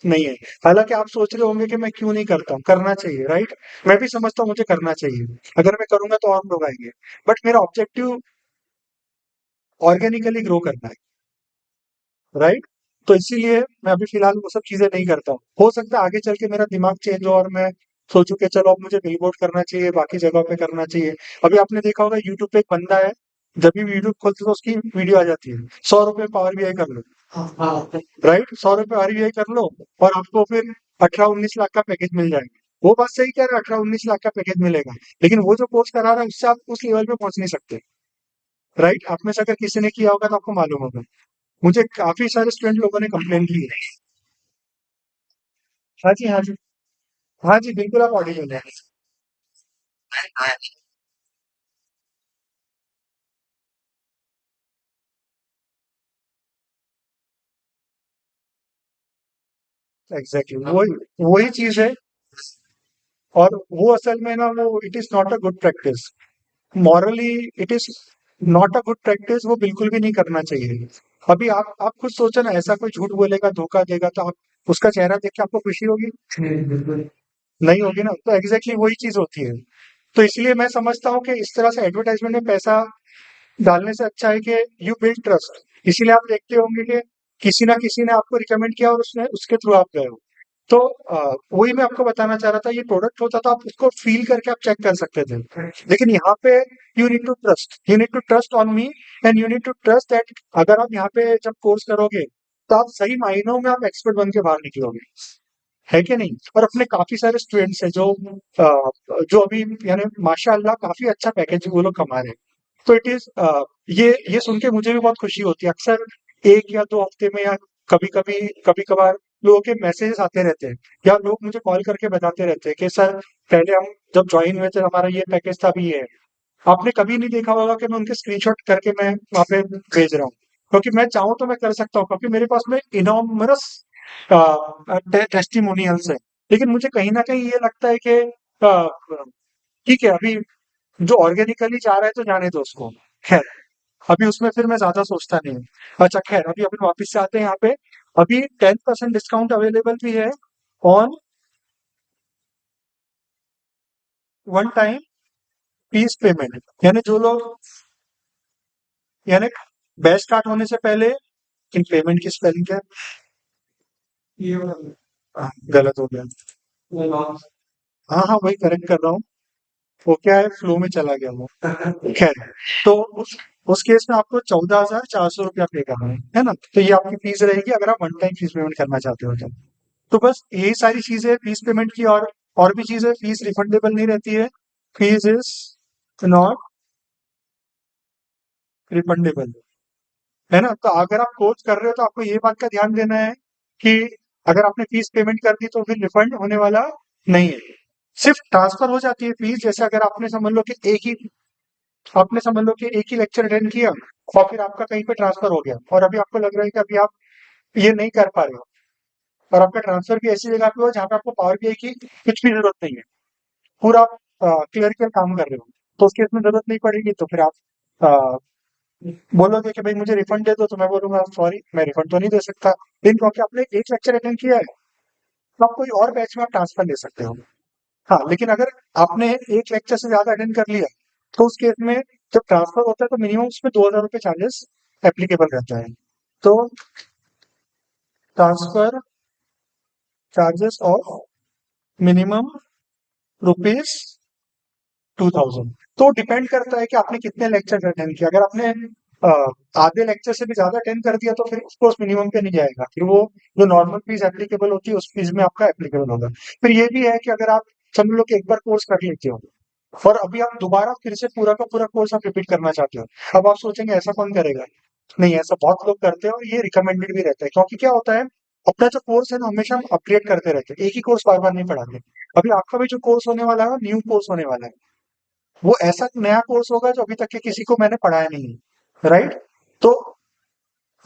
[SPEAKER 1] नहीं है। हालांकि आप सोच रहे होंगे कि मैं क्यों नहीं करता हूँ, करना चाहिए, राइट। मैं भी समझता हूँ मुझे करना चाहिए, अगर मैं करूंगा तो और लोग आएंगे। बट मेरा ऑब्जेक्टिव ऑर्गेनिकली ग्रो करना है, राइट। तो इसीलिए मैं अभी फिलहाल वो सब चीजें नहीं करता हूँ। हो सकता है आगे चल के मेरा दिमाग चेंज हो और मैं सोचूं कि चलो अब मुझे बिलबोर्ड करना चाहिए, बाकी जगहों पे करना चाहिए। अभी आपने देखा होगा यूट्यूब पे एक बंदा है, जब भी यूट्यूब खोलते तो उसकी वीडियो आ जाती है, 100 रुपए पावर बीआई कर लो,
[SPEAKER 2] हाँ,
[SPEAKER 1] राइट। 100 रुपए पावर बीआई कर लो और आपको फिर 18-19 लाख का पैकेज मिल जाएगा। वो बात सही कह रहा है, 18-19 लाख का पैकेज मिलेगा, लेकिन वो जो कोर्स करा रहा है उससे आप उस लेवल पे पहुंच नहीं सकते, राइट। आप में से अगर किसी ने किया होगा तो आपको मालूम होगा। मुझे काफी सारे स्टूडेंट लोगों ने कंप्लेन की है। हाँ जी, हाँ जी। हाँ जी, बिल्कुल आप ऑडिबल हैं। एग्जैक्टली वही वही चीज है। और वो असल में ना, वो it is not a good practice. Morally it is not a good practice, वो बिल्कुल भी नहीं करना चाहिए। अभी आप खुद सोचो ना, ऐसा कोई झूठ बोलेगा, धोखा देगा, तो आप उसका चेहरा देख के आपको खुशी होगी?
[SPEAKER 2] बिल्कुल।
[SPEAKER 1] नहीं होगी ना। तो एग्जैक्टली वही चीज होती है। तो इसलिए मैं समझता हूँ कि इस तरह से एडवर्टाइजमेंट में पैसा डालने से अच्छा है कि यू बिल्ड ट्रस्ट। इसीलिए आप देखते होंगे कि किसी ना किसी ने आपको रिकमेंड किया और उसने उसके थ्रू आप गए हो। तो वही मैं आपको बताना चाह रहा था, ये प्रोडक्ट होता तो आप उसको फील करके आप चेक कर सकते थे। लेकिन यहाँ पे you need to trust on me, and you need to trust that अगर आप यहाँ पे जब कोर्स करोगे तो आप सही मायनों में आप एक्सपर्ट बन के बाहर निकलोगे, है कि नहीं। और अपने काफी सारे स्टूडेंट्स हैं जो अभी यानी माशाअल्लाह काफी अच्छा पैकेज वो लोग कमा रहे हैं। तो इट इज ये सुन के मुझे भी बहुत खुशी होती है। अक्सर 1 या 2 हफ्ते में, या कभी कभार लोगों के मैसेजेस आते रहते हैं, या लोग मुझे कॉल करके बताते रहते हैं कि सर, पहले हम जब ज्वाइन हुए थे हमारा ये पैकेज था, अभी ये है। आपने कभी नहीं देखा होगा कि मैं उनके स्क्रीनशॉट करके मैं वहां पे भेज रहा हूँ, क्योंकि मैं चाहूँ तो मैं कर सकता हूँ, क्योंकि मेरे पास में इनॉमरस टेस्टिमोनियल्स है। लेकिन मुझे कहीं ना कहीं ये लगता है कि ठीक है, अभी जो ऑर्गेनिकली जा रहा है तो जाने दो उसको। खैर, अभी उसमें फिर मैं ज्यादा सोचता नहीं हूँ। अच्छा खैर, अभी अपन वापस से आते हैं यहाँ पे। अभी 10% डिस्काउंट अवेलेबल भी है on one time fees payment. यानी जो लोग, यानी बैच स्टार्ट होने से पहले, इन पेमेंट की स्पेलिंग क्या है?
[SPEAKER 2] ये वाला
[SPEAKER 1] गलत हो गया।
[SPEAKER 2] लॉन्च।
[SPEAKER 1] हाँ हाँ, वही करेक्ट कर रहा हूँ। वो क्या है, फ्लो में चला गया वो। खैर, तो उस केस में आपको 14,400 रुपया पे करना है ना। तो ये आपकी फीस रहेगी अगर आप वन टाइम फीस पेमेंट करना चाहते हो तो बस यही सारी चीजें फीस पेमेंट की। और भी चीजें, फीस रिफंडेबल नहीं रहती है। फीस इज नॉट रिफंडेबल, है ना। तो अगर आप कोर्स कर रहे हो तो आपको ये बात का ध्यान देना है कि अगर आपने फीस पेमेंट कर दी तो फिर रिफंड होने वाला नहीं है। सिर्फ ट्रांसफर हो जाती है फीस। जैसे अगर आपने समझ लो कि एक ही लेक्चर अटेंड किया और फिर आपका कहीं पे ट्रांसफर हो गया, और अभी आपको लग रहा है कि अभी आप ये नहीं कर पा रहे हो, और आपका ट्रांसफर भी ऐसी जगह पे हो जहाँ पे आपको पावर बीआई की कुछ भी जरूरत नहीं है, पूरा क्लरिकल काम कर रहे हो, तो उसकी इसमें जरूरत नहीं पड़ेगी। तो फिर आप अ, बोलोगे कि भाई मुझे रिफंड दे दो, तो मैं बोलूंगा सॉरी, मैं रिफंड तो नहीं दे सकता। लेकिन क्योंकि आपने एक लेक्चर अटेंड किया है तो आप कोई और बैच में आप ट्रांसफर ले सकते हो। हाँ, लेकिन अगर आपने एक लेक्चर से ज्यादा अटेंड कर लिया तो उस केस में जब ट्रांसफर होता है तो मिनिमम उसमें 2,000 रुपये चार्जेस एप्लीकेबल रहता है। तो transfer charges of minimum rupees 2,000। तो डिपेंड करता है कि आपने कितने लेक्चर अटेंड किया। अगर आपने अ, आधे लेक्चर से भी ज्यादा अटेंड कर दिया तो फिर उसको उस मिनिमम पे नहीं जाएगा, फिर वो जो नॉर्मल फीस एप्लीकेबल होती है उस फीस में आपका एप्लीकेबल होगा। फिर ये भी है कि अगर आप समझ लो कि एक बार कोर्स कर लेते हो और अभी आप दोबारा फिर से पूरा का पूरा कोर्स आप रिपीट करना चाहते हो, अब आप सोचेंगे ऐसा कौन करेगा। नहीं, ऐसा बहुत लोग करते हैं और ये रिकमेंडेड भी रहता है, क्योंकि क्या होता है, अपना जो कोर्स है ना हमेशा हम अपग्रेड करते रहते हैं, एक ही कोर्स बार बार नहीं पढ़ाते। अभी आपका भी जो कोर्स होने वाला है, न्यू कोर्स होने वाला है, वो ऐसा नया कोर्स होगा जो अभी तक के किसी को मैंने पढ़ाया नहीं है, राइट। तो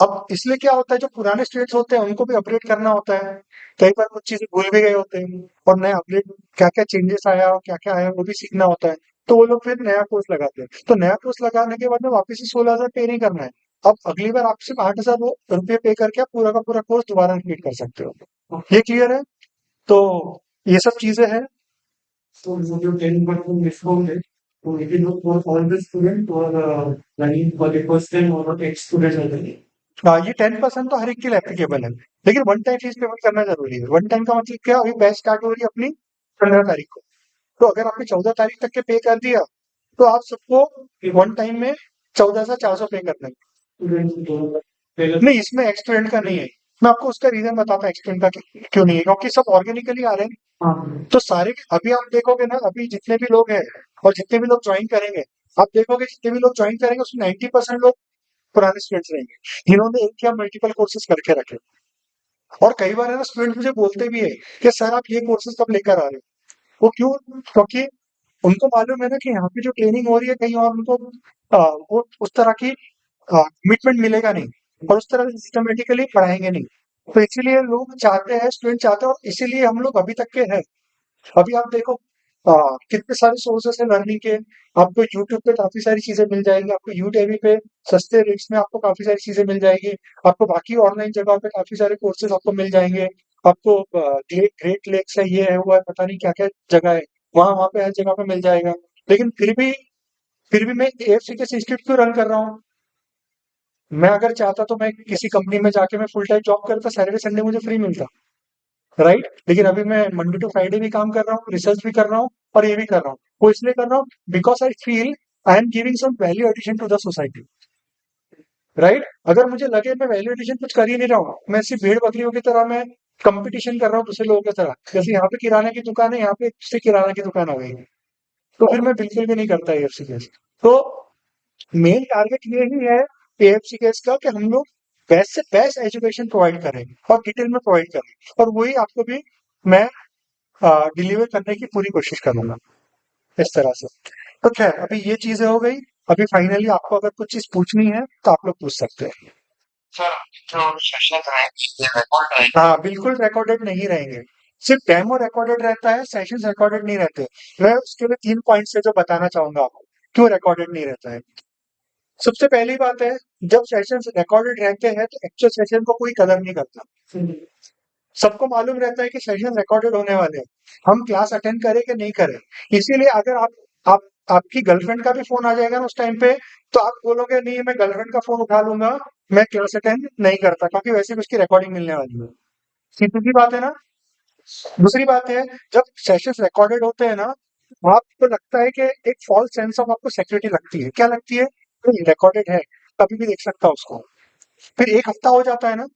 [SPEAKER 1] अब इसलिए क्या होता है, जो पुराने स्टूडेंट्स होते हैं उनको भी अपडेट करना होता है, कई बार कुछ चीजें भूल भी गए होते हैं और नया अपडेट क्या क्या चेंजेस आया और क्या क्या आया वो भी सीखना होता है। तो वो लोग फिर नया कोर्स लगाते हैं, तो नया कोर्स लगाने के बाद में वापस से 16,000 पे नहीं करना है। अब अगली बार आप सिर्फ 8,000 रुपये पे करके आप पूरा का पूरा कोर्स दोबारा रिपीट कर सकते हो। ये क्लियर है? तो ये सब चीजें हैं।
[SPEAKER 2] So वो जो 10% डिस्काउंट है, वो it is not for all the student or running for the first time or ex student only.
[SPEAKER 1] ये 10% तो हर एक के लिए एप्लीकेबल है, लेकिन वन टाइम फीस पेमेंट करना जरूरी है। वन टाइम का मतलब क्या, अभी बैच स्टार्ट हो रही है अपनी 15 तारीख को, तो अगर आपने 14 तारीख तक के पे कर दिया तो आप सबको वन टाइम में 14,400 पे करना है।
[SPEAKER 2] Students को पहले
[SPEAKER 1] नहीं, इसमें एक्सपेरिमेंट का नहीं है। मैं आपको उसका रीजन बताता हूँ एक्सपेरिमेंट का क्यों नहीं है, क्योंकि सब ऑर्गेनिकली आ रहे हैं।
[SPEAKER 2] हाँ
[SPEAKER 1] तो सारे अभी आप देखोगे ना, अभी जितने भी लोग हैं और जितने भी लोग ज्वाइन करेंगे, आप देखोगे जितने भी लोग ज्वाइन करेंगे उसमें 90% लोग पुराने स्टूडेंट्स रहेंगे, जिन्होंने एक या मल्टीपल कोर्सेज करके रखे। और कई बार है ना, स्टूडेंट मुझे बोलते भी है कि सर आप ये कोर्सेज कब लेकर आ रहे हो। वो क्यों? क्योंकि उनको मालूम है ना कि यहाँ पे जो ट्रेनिंग हो रही है कहीं और उनको वो उस तरह की कमिटमेंट मिलेगा नहीं, और उस तरह सिस्टमेटिकली पढ़ाएंगे नहीं। तो इसीलिए लोग चाहते हैं, स्टूडेंट चाहते हैं, और इसीलिए हम लोग अभी तक के हैं। अभी आप देखो कितने सारे सोर्सेस है लर्निंग के। आपको यूट्यूब पे काफी सारी चीजें मिल जाएंगी, आपको यूडेमी पे सस्ते रेट्स में आपको काफी सारी चीजें मिल जाएगी। आपको बाकी ऑनलाइन जगह पे काफी सारे कोर्सेज आपको मिल जाएंगे। आपको ग्रेट लेक्स है, ये है, वो है, पता नहीं क्या क्या जगह है, वहां वहां पे हर जगह पे मिल जाएगा। लेकिन फिर भी मैं एएफसीकेएस इंस्टीट्यूट क्यों रन कर रहा हूँ? मैं अगर चाहता तो मैं किसी कंपनी में जाके मैं फुल टाइम जॉब करता, सैटरडे संडे मुझे फ्री मिलता, राइट? लेकिन अभी मैं मंडे टू फ्राइडे भी काम कर रहा हूँ, रिसर्च भी कर रहा हूँ और ये भी कर रहा हूँ। वो इसलिए कर रहा हूँ because I feel I am giving some value addition to the society, right? अगर मुझे लगे मैं वैल्यू एडिशन कुछ कर ही नहीं रहा हूँ, मैं सिर्फ भेड़ बकरियों की तरह मैं कंपटीशन कर रहा हूँ दूसरे लोगों की तरह, जैसे यहाँ पे किराने की दुकान है, यहाँ पे से किराना की दुकान आ गई, तो फिर मैं बिल्कुल भी नहीं करता एएफसी केस। तो मेन टारगेट ये ही है एएफसी केस का कि हम लोग बेस्ट से बेस्ट एजुकेशन प्रोवाइड करें और डिटेल में प्रोवाइड करें, और वही आपको भी मैं डिलीवर करने की पूरी कोशिश करूंगा इस तरह से। तो खैर अभी ये चीजें हो गई। अभी फाइनली आपको अगर कुछ चीज पूछनी है तो आप लोग पूछ सकते हैं।
[SPEAKER 3] सर, जो सेशन रहेंगे ये रिकॉर्ड रहेंगे।
[SPEAKER 1] हाँ, बिल्कुल रिकॉर्डेड नहीं रहेंगे। सिर्फ डेमो रिकॉर्डेड रहता है, सेशंस रिकॉर्डेड नहीं रहते। मैं उसके लिए 3 पॉइंट्स है जो बताना चाहूंगा आपको, क्यों रिकॉर्डेड नहीं रहता है। सबसे पहली बात है, जब सेशंस रिकॉर्डेड रहते हैं तो एक्चुअल सेशन को कोई कदर नहीं करता। सबको मालूम रहता है कि सेशन रिकॉर्डेड होने वाले हैं, हम क्लास अटेंड करें कि नहीं करें। इसीलिए अगर आप आपकी गर्लफ्रेंड का भी फोन आ जाएगा ना उस टाइम पे, तो आप बोलोगे नहीं मैं गर्लफ्रेंड का फोन उठा लूंगा, मैं क्लास अटेंड नहीं करता, क्योंकि वैसे भी उसकी रिकॉर्डिंग मिलने वाली है। सीधी सी बात है ना। दूसरी बात है, जब सेशंस रिकॉर्डेड होते हैं ना, आपको लगता है कि एक फॉल्स सेंस ऑफ आपको सिक्योरिटी लगती है। क्या लगती है? रिकॉर्डेड है, कभी भी देख सकता है उसको। फिर एक हफ्ता हो जाता है ना,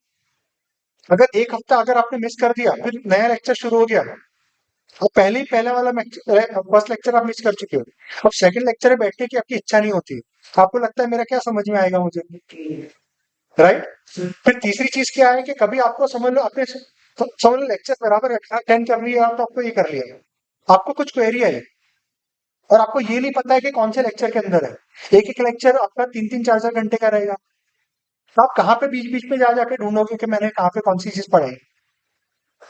[SPEAKER 1] अगर एक हफ्ता अगर आपने मिस कर दिया, फिर नया लेक्चर शुरू हो गया, अब पहले ही पहला वाला फर्स्ट लेक्चर आप मिस कर चुके हो, अब सेकंड लेक्चर में बैठने की आपकी इच्छा नहीं होती, आपको लगता है मेरा क्या समझ में आएगा मुझे, राइट? फिर तीसरी चीज क्या है कि कभी आपको समझ लो आपने समझ लो लेक्चर बराबर अटेंड कर लिया तो आपको ये कर लिया, आपको कुछ क्वेरी है और आपको ये नहीं पता है कि कौन से लेक्चर के अंदर है। एक एक लेक्चर आपका 3-3 4-4 घंटे का रहेगा, तो आप कहाँ पे बीच बीच में जा जाके ढूंढोगे कि मैंने कहाँ पे कौन सी चीज पढ़ाई,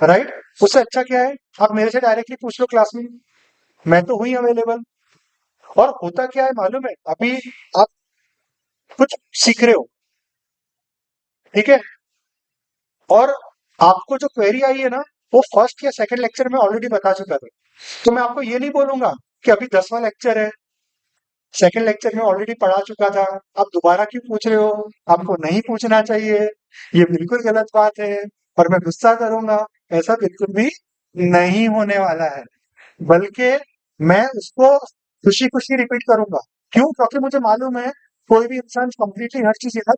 [SPEAKER 1] राइट? उससे अच्छा क्या है, आप मेरे से डायरेक्टली पूछ लो क्लास में, मैं तो हुई अवेलेबल। और होता क्या है मालूम है, अभी आप कुछ सीख रहे हो, ठीक है, और आपको जो क्वेरी आई है ना, वो फर्स्ट या सेकंड लेक्चर में ऑलरेडी बता चुका था, तो मैं आपको ये नहीं बोलूंगा कि अभी 10वां लेक्चर है, सेकंड लेक्चर में ऑलरेडी पढ़ा चुका था, आप दोबारा क्यों पूछ रहे हो? आपको नहीं पूछना चाहिए, ये बिल्कुल गलत बात है, और मैं गुस्सा करूंगा, ऐसा बिल्कुल भी नहीं होने वाला है। बल्कि मैं उसको खुशी खुशी रिपीट करूंगा। क्यों? क्योंकि मुझे मालूम है कोई भी इंसान कंप्लीटली हर चीज याद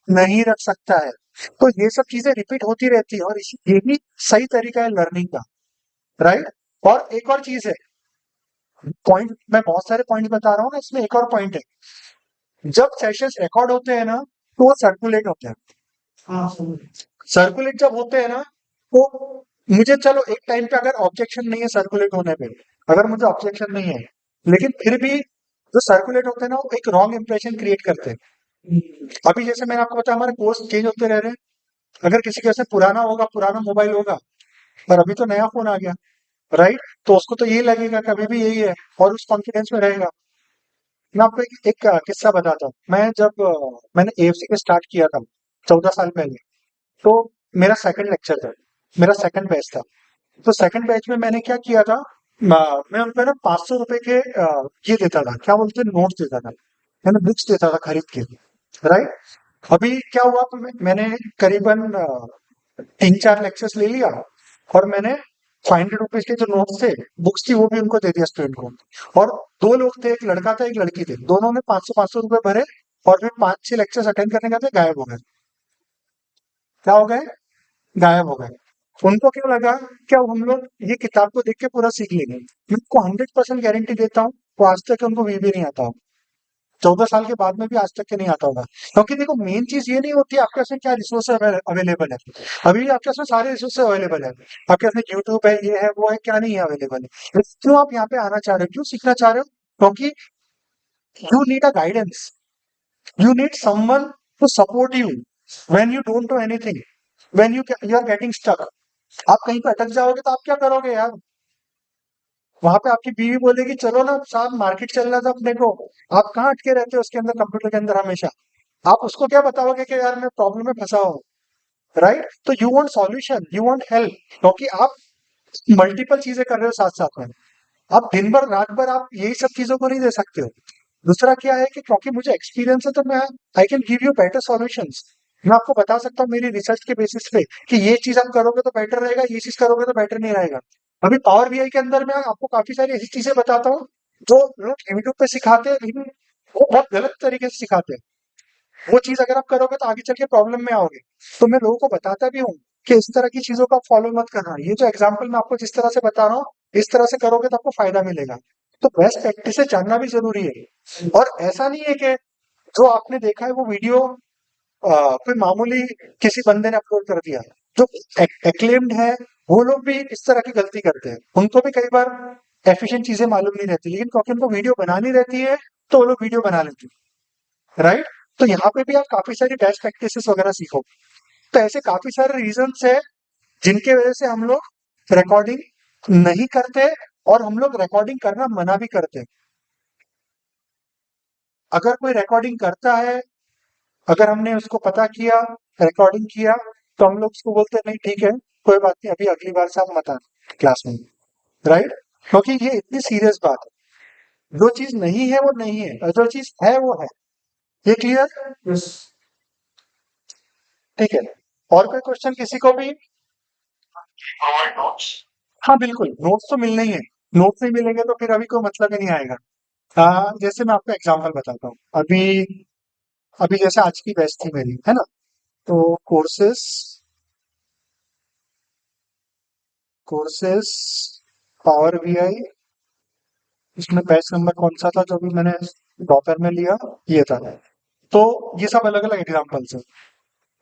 [SPEAKER 1] नहीं रख सकता है, तो ये सब चीजें रिपीट होती रहती है, और यही सही तरीका है लर्निंग का, राइट? और एक और चीज है, पॉइंट मैं बहुत सारे पॉइंट बता रहा हूँ ना, इसमें एक और पॉइंट है, जब सेशंस रिकॉर्ड होते हैं ना तो वो सर्कुलेट होते हैं।
[SPEAKER 2] हाँ समझ
[SPEAKER 1] सर्कुलेट जब होते हैं ना, तो मुझे चलो एक टाइम पे अगर ऑब्जेक्शन नहीं है सर्कुलेट होने पे, अगर मुझे ऑब्जेक्शन नहीं है, लेकिन फिर भी जो सर्कुलेट होते हैं ना वो एक रॉन्ग इंप्रेशन क्रिएट करते हैं। अभी जैसे मैंने आपको बताया हमारे कोर्स चेंज होते रह रहे हैं। अगर किसी के पास में पुराना होगा, पुराना मोबाइल होगा, पर अभी तो नया फोन आ गया, राइट? तो उसको तो यही लगेगा कि अभी भी यही है और उस कॉन्फिडेंस में रहेगा। मैं आपको एक किस्सा बताता हूँ। मैं जब मैंने एएफसी के स्टार्ट किया था 14 साल पहले, तो मेरा सेकंड लेक्चर था, मेरा सेकंड बैच था। तो सेकंड बैच में मैंने क्या किया था, मैं उनको ना 500 रुपए के ये देता था, क्या बोलते हैं, नोट्स देता था, मैंने बुक्स देता था खरीद के, राइट? अभी क्या हुआ, तो मैंने करीबन 3-4 लेक्चर्स ले लिया और मैंने 500 रुपीज के जो नोट्स थे, बुक्स थी, वो भी उनको दे दिया स्टूडेंट को। और दो लोग थे, एक लड़का था एक लड़की थी, दोनों ने 500-500 रुपए भरे और फिर 5-6 लेक्चर्स अटेंड करने गए थे, गायब हो गए। क्या हो गए? गायब हो गए। उनको क्यों लगा कि अब हम लोग ये किताब को देख के पूरा सीख लेंगे। मैं उनको 100% गारंटी देता हूँ, वो आज तक उनको वी भी नहीं आता होगा। 14 साल के बाद में भी आज तक के नहीं आता होगा। क्योंकि देखो, मेन चीज ये नहीं होती आपके पास में क्या रिसोर्स अवेलेबल है। अभी भी आपके पास में सारे रिसोर्स अवेलेबल है, आपके पास में यूट्यूब है, ये है वो है, क्या नहीं है अवेलेबल है। लेकिन क्यों आप यहाँ पे आना चाह रहे हो, क्यों सीखना चाह रहे हो? क्योंकि you need a guidance, you need someone to support you when you don't know anything, when you are getting stuck. आप कहीं पे अटक जाओगे तो आप क्या करोगे यार? वहां पे आपकी बीवी बोलेगी चलो ना साहब, मार्केट चलना था अपने को। आप कहाँ अटके रहते हो उसके अंदर, कंप्यूटर के अंदर हमेशा? आप उसको क्या बताओगे कि यार मैं प्रॉब्लम में फंसा हूँ, राइट? तो you want solution, you want help, क्योंकि आप मल्टीपल चीजें कर रहे हो साथ साथ में। आप दिन भर रात भर आप यही सब चीजों को नहीं दे सकते हो। दूसरा क्या है कि क्योंकि मुझे एक्सपीरियंस है, तो मैं I can give you better solutions. मैं आपको बता सकता हूँ मेरी रिसर्च के बेसिस पे कि ये चीज आप करोगे तो बेटर रहेगा, ये चीज करोगे तो बेटर नहीं रहेगा। अभी पावर बीआई के अंदर मैं आपको काफी सारी ऐसी चीजें बताता हूँ जो लोग यूट्यूब पे सिखाते हैं, लेकिन वो बहुत गलत तरीके से सिखाते हैं। वो चीज अगर आप करोगे तो आगे चल के प्रॉब्लम में आओगे। तो मैं लोगों को बताता भी हूँ कि इस तरह की चीजों को आप फॉलो मत करना, ये जो एग्जाम्पल मैं आपको जिस तरह से बता रहा हूँ, इस तरह से करोगे तो आपको फायदा मिलेगा। तो बेस्ट प्रैक्टिस जानना भी जरूरी है। और ऐसा नहीं है कि जो आपने देखा है वो वीडियो कोई मामूली किसी बंदे ने अपलोड कर दिया। जो एक्लेम्ड है, वो लोग भी इस तरह की गलती करते हैं। उनको भी कई बार एफिशिएंट चीजें मालूम नहीं रहती, लेकिन क्योंकि उनको वीडियो बनानी रहती है तो वो लोग वीडियो बना लेते हैं, राइट? तो यहाँ पे भी आप काफी सारी बेस्ट प्रैक्टिसेस वगैरह सीखो। तो ऐसे काफी सारे रीजंस है जिनके वजह से हम लोग रिकॉर्डिंग नहीं करते और हम लोग रिकॉर्डिंग करना मना भी करते हैं। अगर कोई रिकॉर्डिंग करता है, अगर हमने उसको पता किया, रिकॉर्डिंग किया, तो हम लोग उसको बोलते हैं नहीं ठीक है, कोई बात नहीं, अभी अगली बार से आप मत आना क्लास में, राइट? क्योंकि ये इतनी सीरियस बात है। जो चीज नहीं है वो नहीं है, और जो चीज है वो है। ये क्लियर?
[SPEAKER 2] Yes.
[SPEAKER 1] ठीक है। और कोई क्वेश्चन किसी को भी?
[SPEAKER 3] provide notes.
[SPEAKER 1] हाँ बिल्कुल, नोट्स तो मिलने ही है। नोट्स नहीं मिलेंगे तो फिर अभी कोई मतलब ही नहीं आएगा। जैसे मैं आपको एग्जांपल बताता हूँ। अभी अभी जैसे आज की बैच थी मेरी, है ना? तो कोर्सेस कोर्सेस पावर बीआई, इसमें बैच नंबर कौन सा था जो भी मैंने दोपहर में लिया, ये था। तो ये सब अलग अलग एग्जाम्पल्स है।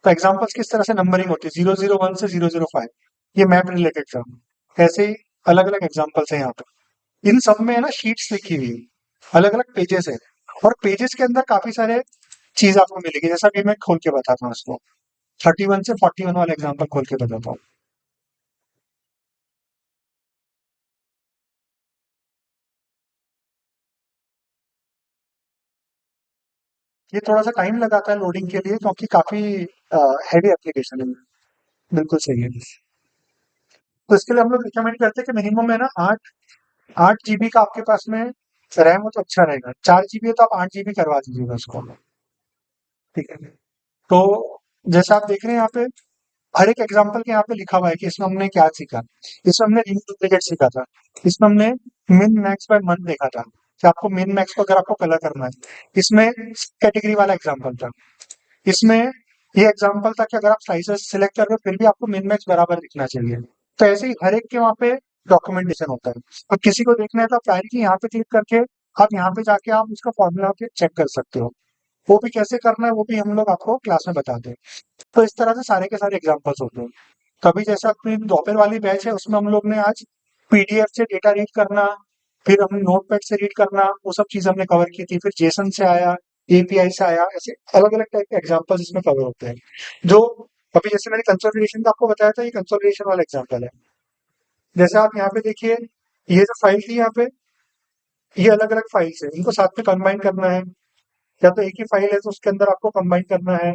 [SPEAKER 1] तो एग्जाम्पल्स किस तरह से नंबरिंग होती है, 001 से 005, ये मैप रिलेटेड था। ऐसे ही अलग अलग एग्जाम्पल्स हैं यहाँ पे। इन सब में है ना शीट्स लिखी हुई है, अलग अलग पेजेस है, और पेजेस के अंदर काफी सारे चीज आपको मिलेगी। जैसा कि मैं खोल के बताता हूँ इसको, 31 से 41 वाला एग्जाम्पल खोल के बताता हूँ। ये थोड़ा सा टाइम लगाता है लोडिंग के लिए, क्योंकि काफी हैवी एप्लीकेशन है। बिल्कुल सही है। तो इसके लिए हम लोग रिकमेंड करते हैं कि मिनिमम है ना 8 GB का आपके पास में रैम हो तो अच्छा रहेगा। 4 GB है तो आप 8 GB करवा दीजिएगा उसको, ठीक है? तो जैसा आप देख रहे हैं यहाँ पे, हर एक एग्जाम्पल के यहाँ पे लिखा हुआ है कि इसमें हमने क्या सीखा। इसमें हमने रिंग डुप्लीकेट सीखा था, इसमें हमने मिन मैक्स बाय मंथ देखा था कि आपको मिन मैक्स को अगर आपको कलर करना है। इसमें कैटेगरी वाला एग्जाम्पल था। इसमें ये एग्जाम्पल था कि अगर आप स्लाइसेस सिलेक्ट कर रहे हो फिर भी आपको मिन मैक्स बराबर दिखना चाहिए। तो ऐसे ही हर एक के वहाँ पे डॉक्यूमेंटेशन होता है। अब किसी को देखना है तो आप डायरेक्टली यहाँ पे क्लिक करके आप यहाँ पे जाके आप उसका फॉर्मूला चेक कर सकते हो। वो भी कैसे करना है वो भी हम लोग आपको क्लास में बताते हैं। तो इस तरह से सारे के सारे एग्जाम्पल्स होते हैं। कभी जैसा अपनी दोपहर वाली बैच है उसमें हम लोग ने आज पीडीएफ से डेटा रीड करना, फिर हमने नोटपैड से रीड करना, वो सब चीज हमने कवर की थी। फिर जेसन से आया, एपीआई से आया, ऐसे अलग-अलग टाइप के एग्जांपल्स इसमें कवर होते हैं। जो अभी जैसे मैंने कंसोलिडेशन का आपको बताया था, ये कंसोलिडेशन वाला एग्जांपल है। जैसे आप यहाँ पे देखिए, ये जो फाइल थी यहाँ पे, ये अलग-अलग फाइल्स है, इनको साथ में कंबाइन करना है, या तो एक ही फाइल है तो उसके अंदर आपको कंबाइन करना है।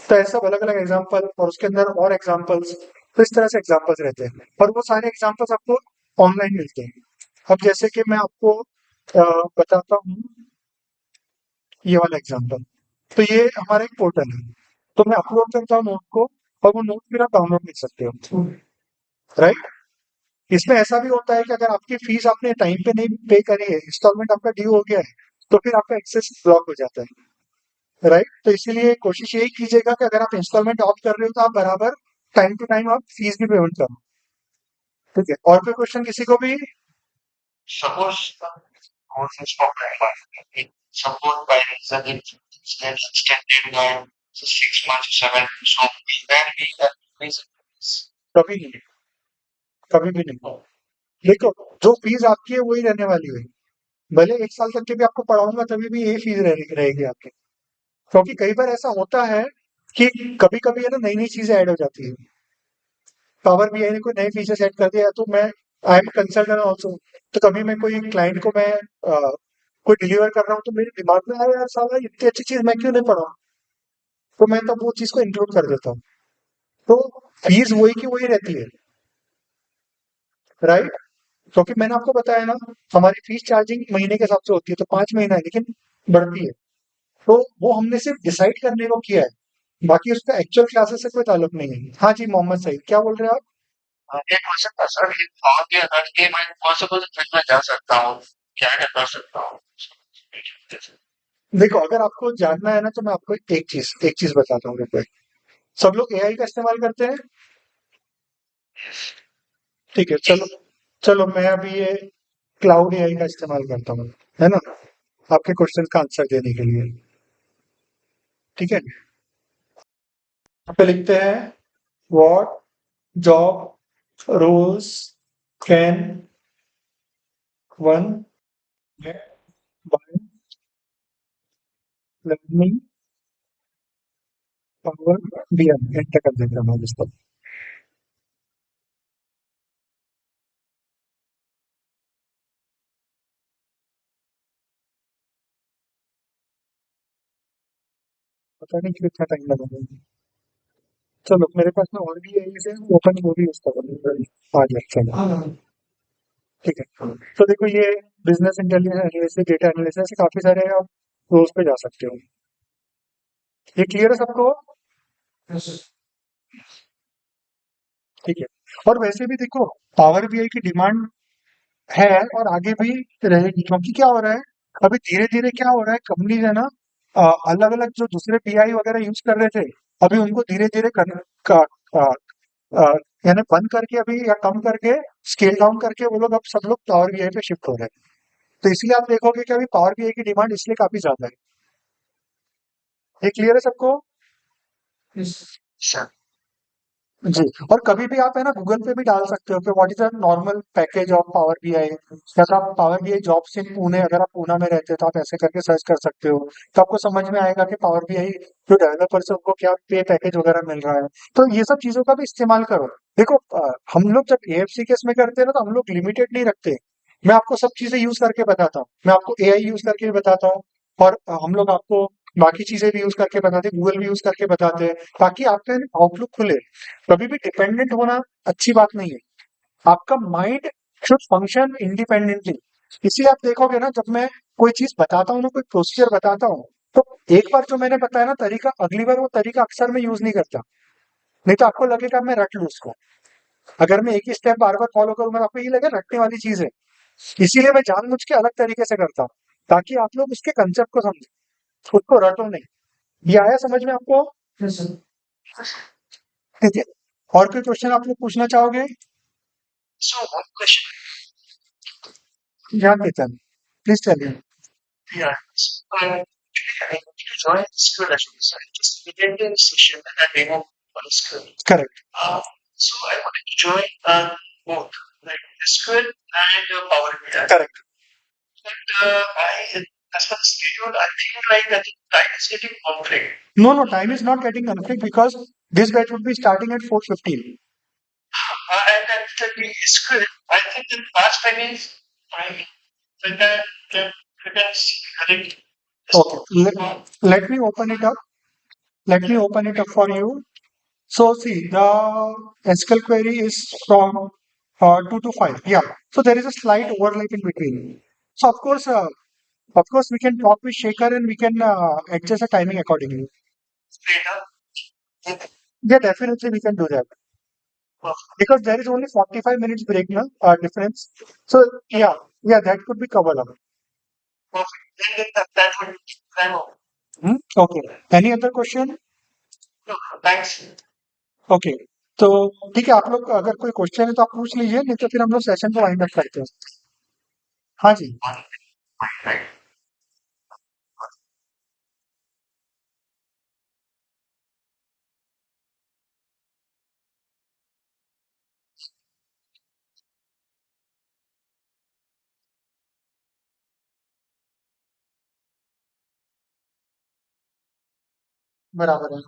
[SPEAKER 1] तो ऐसे सब अलग-अलग एग्जांपल और उसके अंदर और एग्जांपल्स, तो इस तरह से एग्जांपल्स रहते हैं और वो सारे एग्जांपल्स आपको ऑनलाइन मिलते हैं। अब जैसे कि मैं आपको बताता हूँ ये वाला एग्जांपल। तो ये हमारा एक पोर्टल है, तो मैं अपलोड करता हूँ नोट को और वो नोट फिर आप डाउनलोड कर सकते हो, राइट? इसमें ऐसा भी होता है कि अगर आपकी फीस आपने टाइम पे नहीं पे करी है, इंस्टॉलमेंट आपका ड्यू हो गया है, तो फिर आपका एक्सेस ब्लॉक हो जाता है, राइट? तो इसीलिए कोशिश यही कीजिएगा कि अगर आप इंस्टॉलमेंट ऑफ कर रहे हो तो आप बराबर टाइम टू टाइम आप फीस भी पेमेंट करो, ठीक है? और कोई क्वेश्चन किसी को भी?
[SPEAKER 3] Suppose the course is for private. Suppose by reason it's get extended by 6 months, 7 months, so will there be a reason?
[SPEAKER 1] कभी नहीं, कभी भी नहीं। देखो, जो फीस आपकी है वही रहने वाली है, भले 1 साल तक के भी आपको पढ़ाऊंगा तभी भी यही फीस रहेगी आपकी। क्योंकि कई बार ऐसा होता है कि कभी कभी है ना, नई नई चीजें ऐड हो जाती है। पावर बीआई ने कोई नए फीचर्स ऐड कर दिया, तो मैं आई एम कंसल्टेंट ऑल्सो, तो कभी मैं कोई क्लाइंट को मैं कोई डिलीवर कर रहा हूँ, तो मेरे दिमाग में आया यार साला इतनी अच्छी चीज मैं क्यों नहीं पढ़ा, तो मैं तब वो चीज को इंक्लूड कर देता हूँ। तो फीस वही की वही रहती है, राइट? क्योंकि मैंने आपको बताया ना, हमारी फीस चार्जिंग महीने के हिसाब से होती है, तो 5 महीना है लेकिन बढ़ती है। तो वो हमने सिर्फ डिसाइड करने को किया है, बाकी उसका एक्चुअल क्लासेस से कोई ताल्लुक नहीं है। हाँ जी, मोहम्मद सईद, क्या बोल रहे हैं आप?
[SPEAKER 3] एक क्वेश्चन था सर, ये और भी अगर ये मैं पॉसिबल फिर मैं जा सकता हूँ, क्या क्या कर सकता हूँ?
[SPEAKER 1] देखो, अगर आपको जानना है ना, तो मैं आपको एक चीज बताता हूँ। देखो, सब लोग एआई का इस्तेमाल करते हैं, ठीक है? चलो चलो, मैं अभी ये क्लाउड एआई का इस्तेमाल करता हूँ, है ना, आपके क्वेश्चन का आंसर देने के लिए, ठीक है? यहाँ पे लिखते हैं, what job roles can one get by learning power BI? Enter कर देता हूँ इसको। पता नहीं क्यों इतना टाइम लगा मुझे। चलो, मेरे पास में और भी है, इसे ओपन वो भी यूज करूँगा आ गया, चलो,
[SPEAKER 2] हाँ,
[SPEAKER 1] ठीक है। तो देखो, ये business intelligence analysis, data analysis, ऐसे काफी सारे आप रोल्स पे जा सकते हो। ये क्लियर है सबको?
[SPEAKER 2] yes,
[SPEAKER 1] ठीक है। और वैसे भी देखो, पावर बीआई की डिमांड है और आगे भी रहेगी, क्योंकि क्या हो रहा है, अभी धीरे धीरे क्या हो रहा है, कंपनीज है ना, अलग अलग जो दूसरे बीआई वगैरह यूज कर रहे थे, अभी उनको धीरे धीरे यानी बंद करके अभी, या कम करके, स्केल डाउन करके, वो लोग अब सब लोग पावर बीआई पे शिफ्ट हो रहे हैं। तो इसलिए आप देखोगे कि अभी पावर बीआई की डिमांड इसलिए काफी ज्यादा है। ये क्लियर है सबको?
[SPEAKER 2] yes,
[SPEAKER 3] सर
[SPEAKER 1] जी। और कभी भी आप है ना, गूगल पे भी डाल सकते हो कि what is the normal package of power BI, या तो आप power BI jobs in Pune, अगर आप पूना में रहते हो तो आप ऐसे करके सर्च कर सकते हो, तो आपको समझ में आएगा कि पावर बीआई जो डेवलपर्स है उनको क्या पे पैकेज वगैरह मिल रहा है। तो ये सब चीजों का भी इस्तेमाल करो। देखो, हम लोग जब एएफसी केस में करते हैं ना, तो हम लोग लिमिटेड नहीं रखते। मैं आपको सब चीजें यूज करके बताता हूँ, मैं आपको एआई यूज करके भी बताता हूँ, और हम लोग आपको बाकी चीजें भी यूज करके बताते हैं, गूगल भी यूज करके बताते हैं, ताकि आपका आउटलुक खुले। कभी भी डिपेंडेंट होना अच्छी बात नहीं है। आपका माइंड शुड फंक्शन इंडिपेंडेंटली। इसलिए आप देखोगे ना, जब मैं कोई चीज बताता हूँ ना, कोई प्रोसीजर बताता हूँ, तो एक बार जो मैंने बताया ना तरीका, अगली बार वो तरीका अक्सर मैं यूज नहीं करता। नहीं तो आपको लगेगा मैं रट लूं उसको। अगर मैं एक ही स्टेप बार बार फॉलो करूंगा तो आपको ये लगेगा रटने वाली चीज है। इसीलिए मैं जानबूझ के अलग तरीके से करता हूँ, ताकि आप लोग उसके कंसेप्ट को समझे, उसको रटो नहीं। ये आया समझ में आपको?
[SPEAKER 2] yes, sir.
[SPEAKER 1] ठीक है। और कोई क्वेश्चन आप लोग पूछना चाहोगे?
[SPEAKER 3] so one question
[SPEAKER 1] Yeah, Ketan. Please tell me.
[SPEAKER 3] here. Actually, I need to join the school actually, so I just attended the session and I demo for the school.
[SPEAKER 1] Correct.
[SPEAKER 3] So I wanted to join both, like the school and Power BI.
[SPEAKER 1] Correct.
[SPEAKER 3] But as per the schedule, I feel like that time is getting conflict.
[SPEAKER 1] No, time is not getting conflict because this batch would be starting at 4:15.
[SPEAKER 3] And then the script, I think the past time is I we can see correct.
[SPEAKER 1] Okay, let me open it up. Let me open it up for you. So see, the SQL query is from 2 to 5. Yeah. So there is a slight overlap in between. So of course, we can talk with Shaker and we can adjust the timing accordingly.
[SPEAKER 3] Later.
[SPEAKER 1] Yeah, definitely we can do that because there is only 45 minutes break now difference. So yeah, that could be covered up.
[SPEAKER 3] Perfect. Then that would be time over.
[SPEAKER 1] Okay. Any other question?
[SPEAKER 3] No, thanks.
[SPEAKER 1] Okay तो ठीक है आप लोग अगर कोई question है तो आप पूछ लीजिए नहीं तो फिर हम लोग सेशन को वाइंड अप करते हैं हाँ जी
[SPEAKER 3] Right.
[SPEAKER 1] बराबर है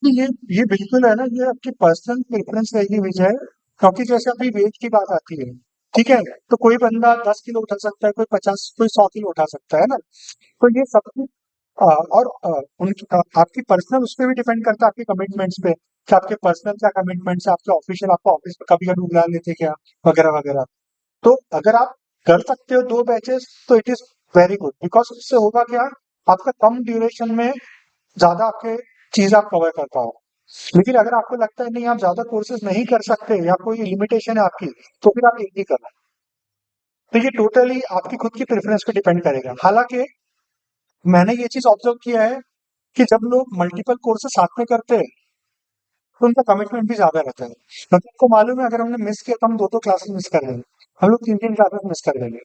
[SPEAKER 1] ये बिल्कुल है ना ये आपकी पर्सनल प्रेफरेंस रहेगी विजय क्योंकि जैसे अभी वेट की बात आती है ठीक है तो कोई बंदा 10 किलो उठा सकता है कोई 50 कोई 100 किलो उठा सकता है ना तो ये सबकी और उनकी आपकी पर्सनल उस पर भी डिपेंड करता है आपके कमिटमेंट्स पे कि आपके पर्सनल क्या कमिटमेंट्स है आपके ऑफिशियल आपको ऑफिस में कभी कभी बुला लेते क्या वगैरह वगैरह तो अगर आप कर सकते हो 2 बैचेस तो it is very good because उससे होगा क्या आपका कम ड्यूरेशन में ज्यादा आपके चीज आप कवर कर पाओ लेकिन अगर आपको लगता है नहीं आप ज्यादा कोर्सेज नहीं कर सकते या कोई लिमिटेशन है आपकी तो फिर आप एक ही करना तो ये टोटली आपकी खुद की प्रेफरेंस पे डिपेंड करेगा हालांकि मैंने ये चीज ऑब्जर्व किया है कि जब लोग मल्टीपल कोर्सेज साथ में करते हैं तो उनका कमिटमेंट भी ज्यादा रहता है क्योंकि उनको मालूम है अगर हमने मिस किया तो हम 2 क्लासेस मिस कर देंगे हम लोग 3 क्लासेस मिस कर देंगे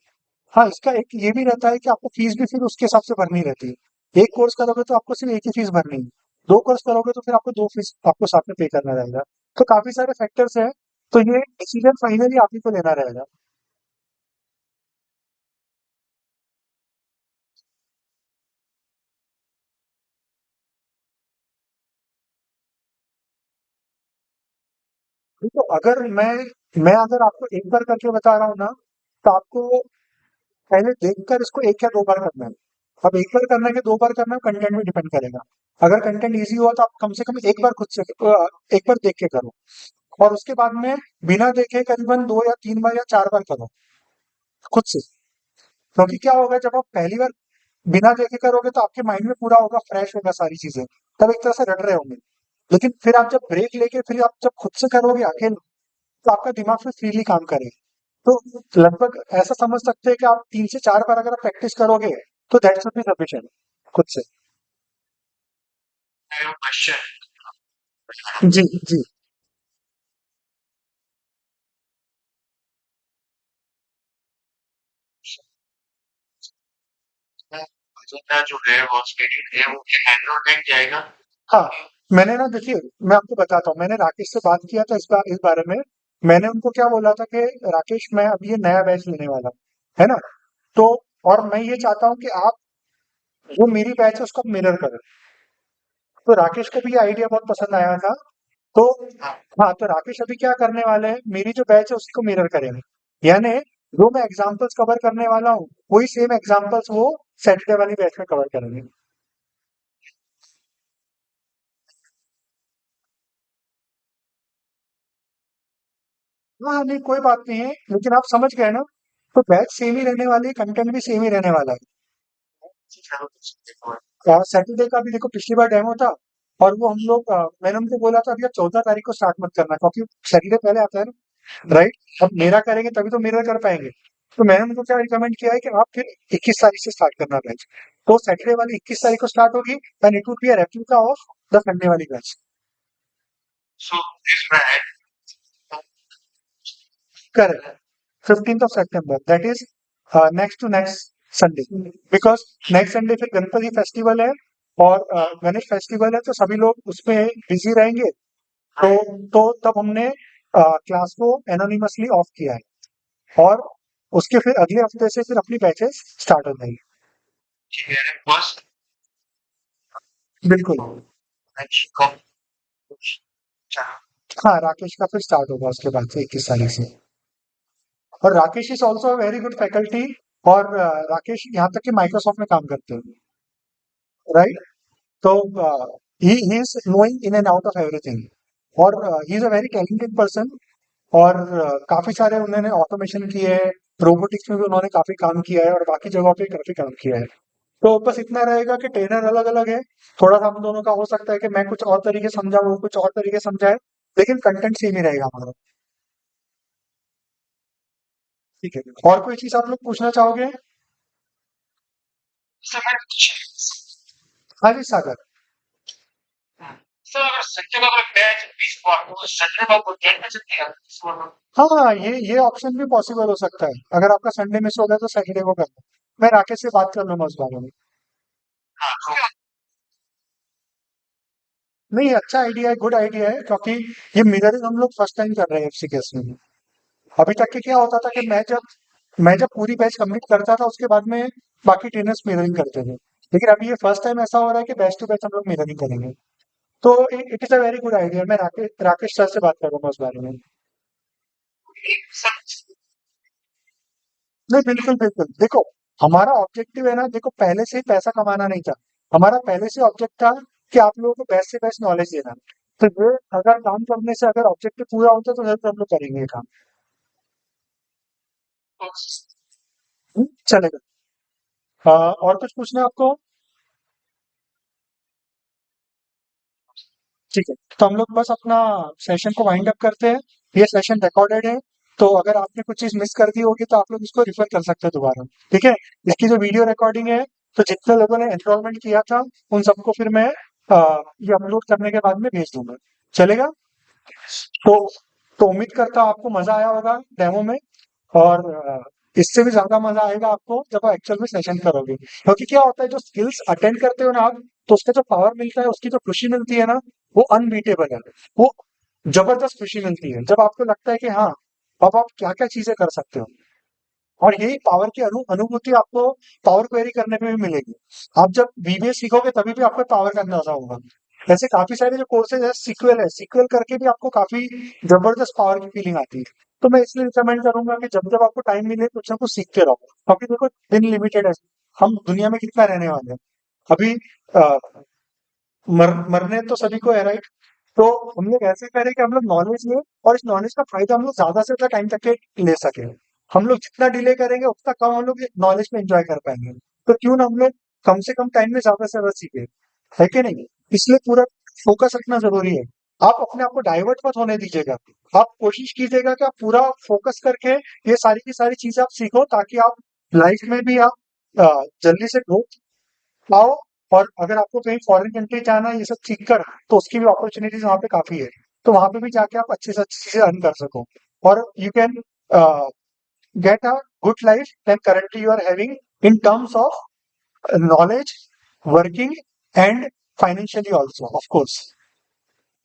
[SPEAKER 1] हाँ इसका एक ये भी रहता है कि आपको फीस भी फिर उसके हिसाब से भरनी रहती है एक कोर्स करोगे तो आपको सिर्फ एक ही फीस भरनी है 2 कोर्स करोगे तो फिर आपको 2 फीस आपको साथ में पे करना रहेगा तो काफी सारे फैक्टर्स हैं तो ये डिसीजन फाइनली आप ही को लेना रहेगा तो अगर मैं अगर आपको एक बार करके बता रहा हूँ ना तो आपको पहले देखकर इसको एक या 2 बार करना है अब एक बार करना है कि 2 बार करना है कंटेंट में डिपेंड करेगा अगर कंटेंट इजी हुआ तो आप कम से कम एक बार खुद से एक बार देख के करो और उसके बाद में बिना देखे करीबन 2 या 3 बार या 4 बार करो खुद से क्योंकि क्या होगा जब आप पहली बार बिना देखे करोगे तो आपके माइंड में पूरा होगा फ्रेश होगा सारी चीजें तब एक तरह से रट रहे होंगे लेकिन फिर आप जब ब्रेक लेके फिर आप जब खुद से करोगे अकेले तो आपका दिमाग फिर फ्रीली काम करेगा तो लगभग ऐसा समझ सकते हैं कि आप 3 से 4 बार अगर आप प्रैक्टिस करोगे तो दैट शुड बी सफिशिएंट खुद से
[SPEAKER 3] I have a question.
[SPEAKER 1] जी जी
[SPEAKER 3] मेरा जो है वो स्केड्यूल है वो क्या हैंड आउट में जाएगा
[SPEAKER 1] हाँ मैंने ना देखिए मैं आपको बताता हूँ मैंने राकेश से बात किया था इस बारे में मैंने उनको क्या बोला था कि राकेश मैं अभी ये नया बैच लेने वाला हूँ है ना तो और मैं ये चाहता हूँ कि आप जो मेरी बैच है उसको मिरर करें तो राकेश को भी ये आइडिया बहुत पसंद आया था तो हाँ तो राकेश अभी क्या करने वाले हैं मेरी जो बैच है उसको मिरर करेंगे यानी जो मैं एग्जांपल्स कवर करने वाला हूँ वही सेम एग्जांपल्स वो सैटरडे वाली बैच में कवर करेंगे हाँ नहीं कोई बात नहीं है लेकिन आप समझ गए ना तो बैच सेम ही रहने वाली है कंटेंट भी सेम ही रहने वाला है सैटरडे का भी देखो पिछली बार डेमो था और वो हम लोग मैंने उनको बोला था अभी आप 14 तारीख को स्टार्ट मत करना क्योंकि सैटरडे पहले आता है ना राइट अब मेरा करेंगे तभी तो मेरा कर पाएंगे तो मैंने उनको क्या रिकमेंड किया है कि आप फिर 21 तारीख से स्टार्ट करना बैच तो सैटरडे वाली 21 तारीख को स्टार्ट होगी and it would be a replica of the Sunday वाली batch
[SPEAKER 3] So this man,
[SPEAKER 1] Correct. 15th of September. That is next to next Sunday. Because next Sunday फिर गणपति फेस्टिवल है और गणेश फेस्टिवल है तो सभी लोग उसमें बिजी रहेंगे। तो तब हमने क्लास को एनोनिमसली ऑफ किया है और उसके फिर अगले हफ्ते से फिर अपनी बैचेस स्टार्ट हो जाएगी।
[SPEAKER 3] he had a first
[SPEAKER 1] बिल्कुल।
[SPEAKER 3] and she got
[SPEAKER 1] हाँ, राकेश का फिर स्टार्ट होगा उसके बाद से 21 तारीख से। और Rakesh is also very good faculty और राकेश यहाँ तक कि माइक्रोसॉफ्ट में काम करते हैं, राइट? तो he is knowing in and out of everything और he is a very talented person और काफी सारे उन्होंने ऑटोमेशन किए है, रोबोटिक्स में भी उन्होंने काफी काम किया है और बाकी जगहों पे काफी काम किया है। तो बस इतना रहेगा कि ट्रेनर अलग अलग है, थोड़ा सा हम दोनों का हो सकता है कि मैं कुछ और तरीके समझा, वो कुछ और तरीके समझाए, लेकिन कंटेंट सेम ही रहेगा हमारा। ठीक है, और कोई चीज आप लोग पूछना चाहोगे? हाँ जी सागर।
[SPEAKER 3] So second of a batch is for second of a batch
[SPEAKER 1] हाँ, ये ऑप्शन भी पॉसिबल हो सकता है, अगर आपका संडे मिस हो गया तो सैटरडे को करना। मैं राकेश से बात कर लूंगा उस बारे में। नहीं, अच्छा आइडिया है, गुड आइडिया है, क्योंकि ये मिररिंग हम लोग फर्स्ट टाइम कर रहे हैं एफसीकेएस में। अभी तक के क्या होता था कि मैं जब पूरी बैच कंप्लीट करता था उसके बाद में बाकी ट्रेनर्स मिररिंग करते थे, लेकिन अभी ये फर्स्ट टाइम ऐसा हो रहा है कि बैच टू बैच हम लोग मिररिंग करेंगे। तो it is a very good idea. मैं राकेश सर से बात करूंगा उस बारे में। नहीं, बिल्कुल बिल्कुल, देखो हमारा ऑब्जेक्टिव है ना, देखो पहले से ही पैसा कमाना नहीं था, हमारा पहले से ऑब्जेक्ट था कि आप लोगों को बेस्ट से बेस्ट नॉलेज देना। तो ये अगर काम करने से अगर ऑब्जेक्टिव पूरा होता तो जरूर हम लोग करेंगे ये काम। चलेगा। और कुछ पूछना है आपको? ठीक है, तो हम लोग बस अपना सेशन को वाइंड अप करते हैं। ये सेशन रिकॉर्डेड है, तो अगर आपने कुछ चीज मिस कर दी होगी तो आप लोग इसको रिफर कर सकते हैं दोबारा। ठीक है, इसकी जो वीडियो रिकॉर्डिंग है, तो जितने लोगों ने एनरोलमेंट किया था उन सबको फिर मैं ये अपलोड करने के बाद में भेज दूंगा। चलेगा? तो तो उम्मीद करता हूँ आपको मजा आया होगा डेमो में और इससे भी ज्यादा मजा आएगा आपको जब आप एक्चुअल में सेशन करोगे, क्योंकि क्या होता है जो स्किल्स अटेंड करते हो ना आप, तो उसका जो पावर मिलता है, उसकी जो खुशी मिलती है ना, वो अनबीटेबल है। वो जबरदस्त खुशी मिलती है जब आपको लगता है कि हाँ, अब आप क्या क्या चीजें कर सकते हो। और यही पावर की अनुभूति आपको पावर क्वेरी करने में भी मिलेगी। आप जब वीबीए सीखोगे तभी भी आपको पावर का अंदाजा होगा। ऐसे काफी सारे जो कोर्सेज है, सीक्वल करके भी आपको काफी जबरदस्त पावर की फीलिंग आती है। तो मैं इसलिए रिकमेंड करूंगा कि जब जब आपको टाइम मिले कुछ ना कुछ सीखते रहो, क्योंकि देखो दिन लिमिटेड है, हम दुनिया में कितना रहने वाले हैं। अभी मरने तो सभी को है, राइट? तो हम लोग ऐसे करें कि हम लोग नॉलेज लें और इस नॉलेज का फायदा हम लोग ज्यादा से ज्यादा टाइम तक के ले सके। हम लोग जितना डिले करेंगे उतना कम हम लोग नॉलेज को एंजॉय कर पाएंगे। तो क्यों ना हम लोग कम से कम टाइम में ज्यादा से ज्यादा सीखे, है कि नहीं? इसलिए पूरा फोकस रखना जरूरी है। आप अपने आप को डाइवर्ट मत होने दीजिएगा। आप कोशिश कीजिएगा कि आप पूरा फोकस करके ये सारी की सारी चीजें आप सीखो, ताकि आप लाइफ में भी आप जल्दी से ग्रोथ पाओ। और अगर आपको कहीं फॉरेन कंट्री जाना है ये सब सीख कर, तो उसकी भी अपॉर्चुनिटीज वहाँ पे काफी है। तो वहां पे भी जाके आप अच्छे से अच्छी चीजें अर्न कर सको और you can get a good life then currently you are having in terms of knowledge, working and financially also of course.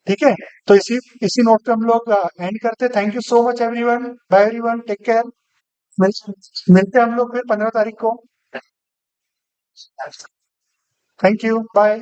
[SPEAKER 1] ठीक है, तो इसी इसी नोट पे हम लोग एंड करते हैं। Thank you so much everyone, bye everyone, take care. मिलते हैं हम लोग फिर 15 तारीख को। Thank you, bye.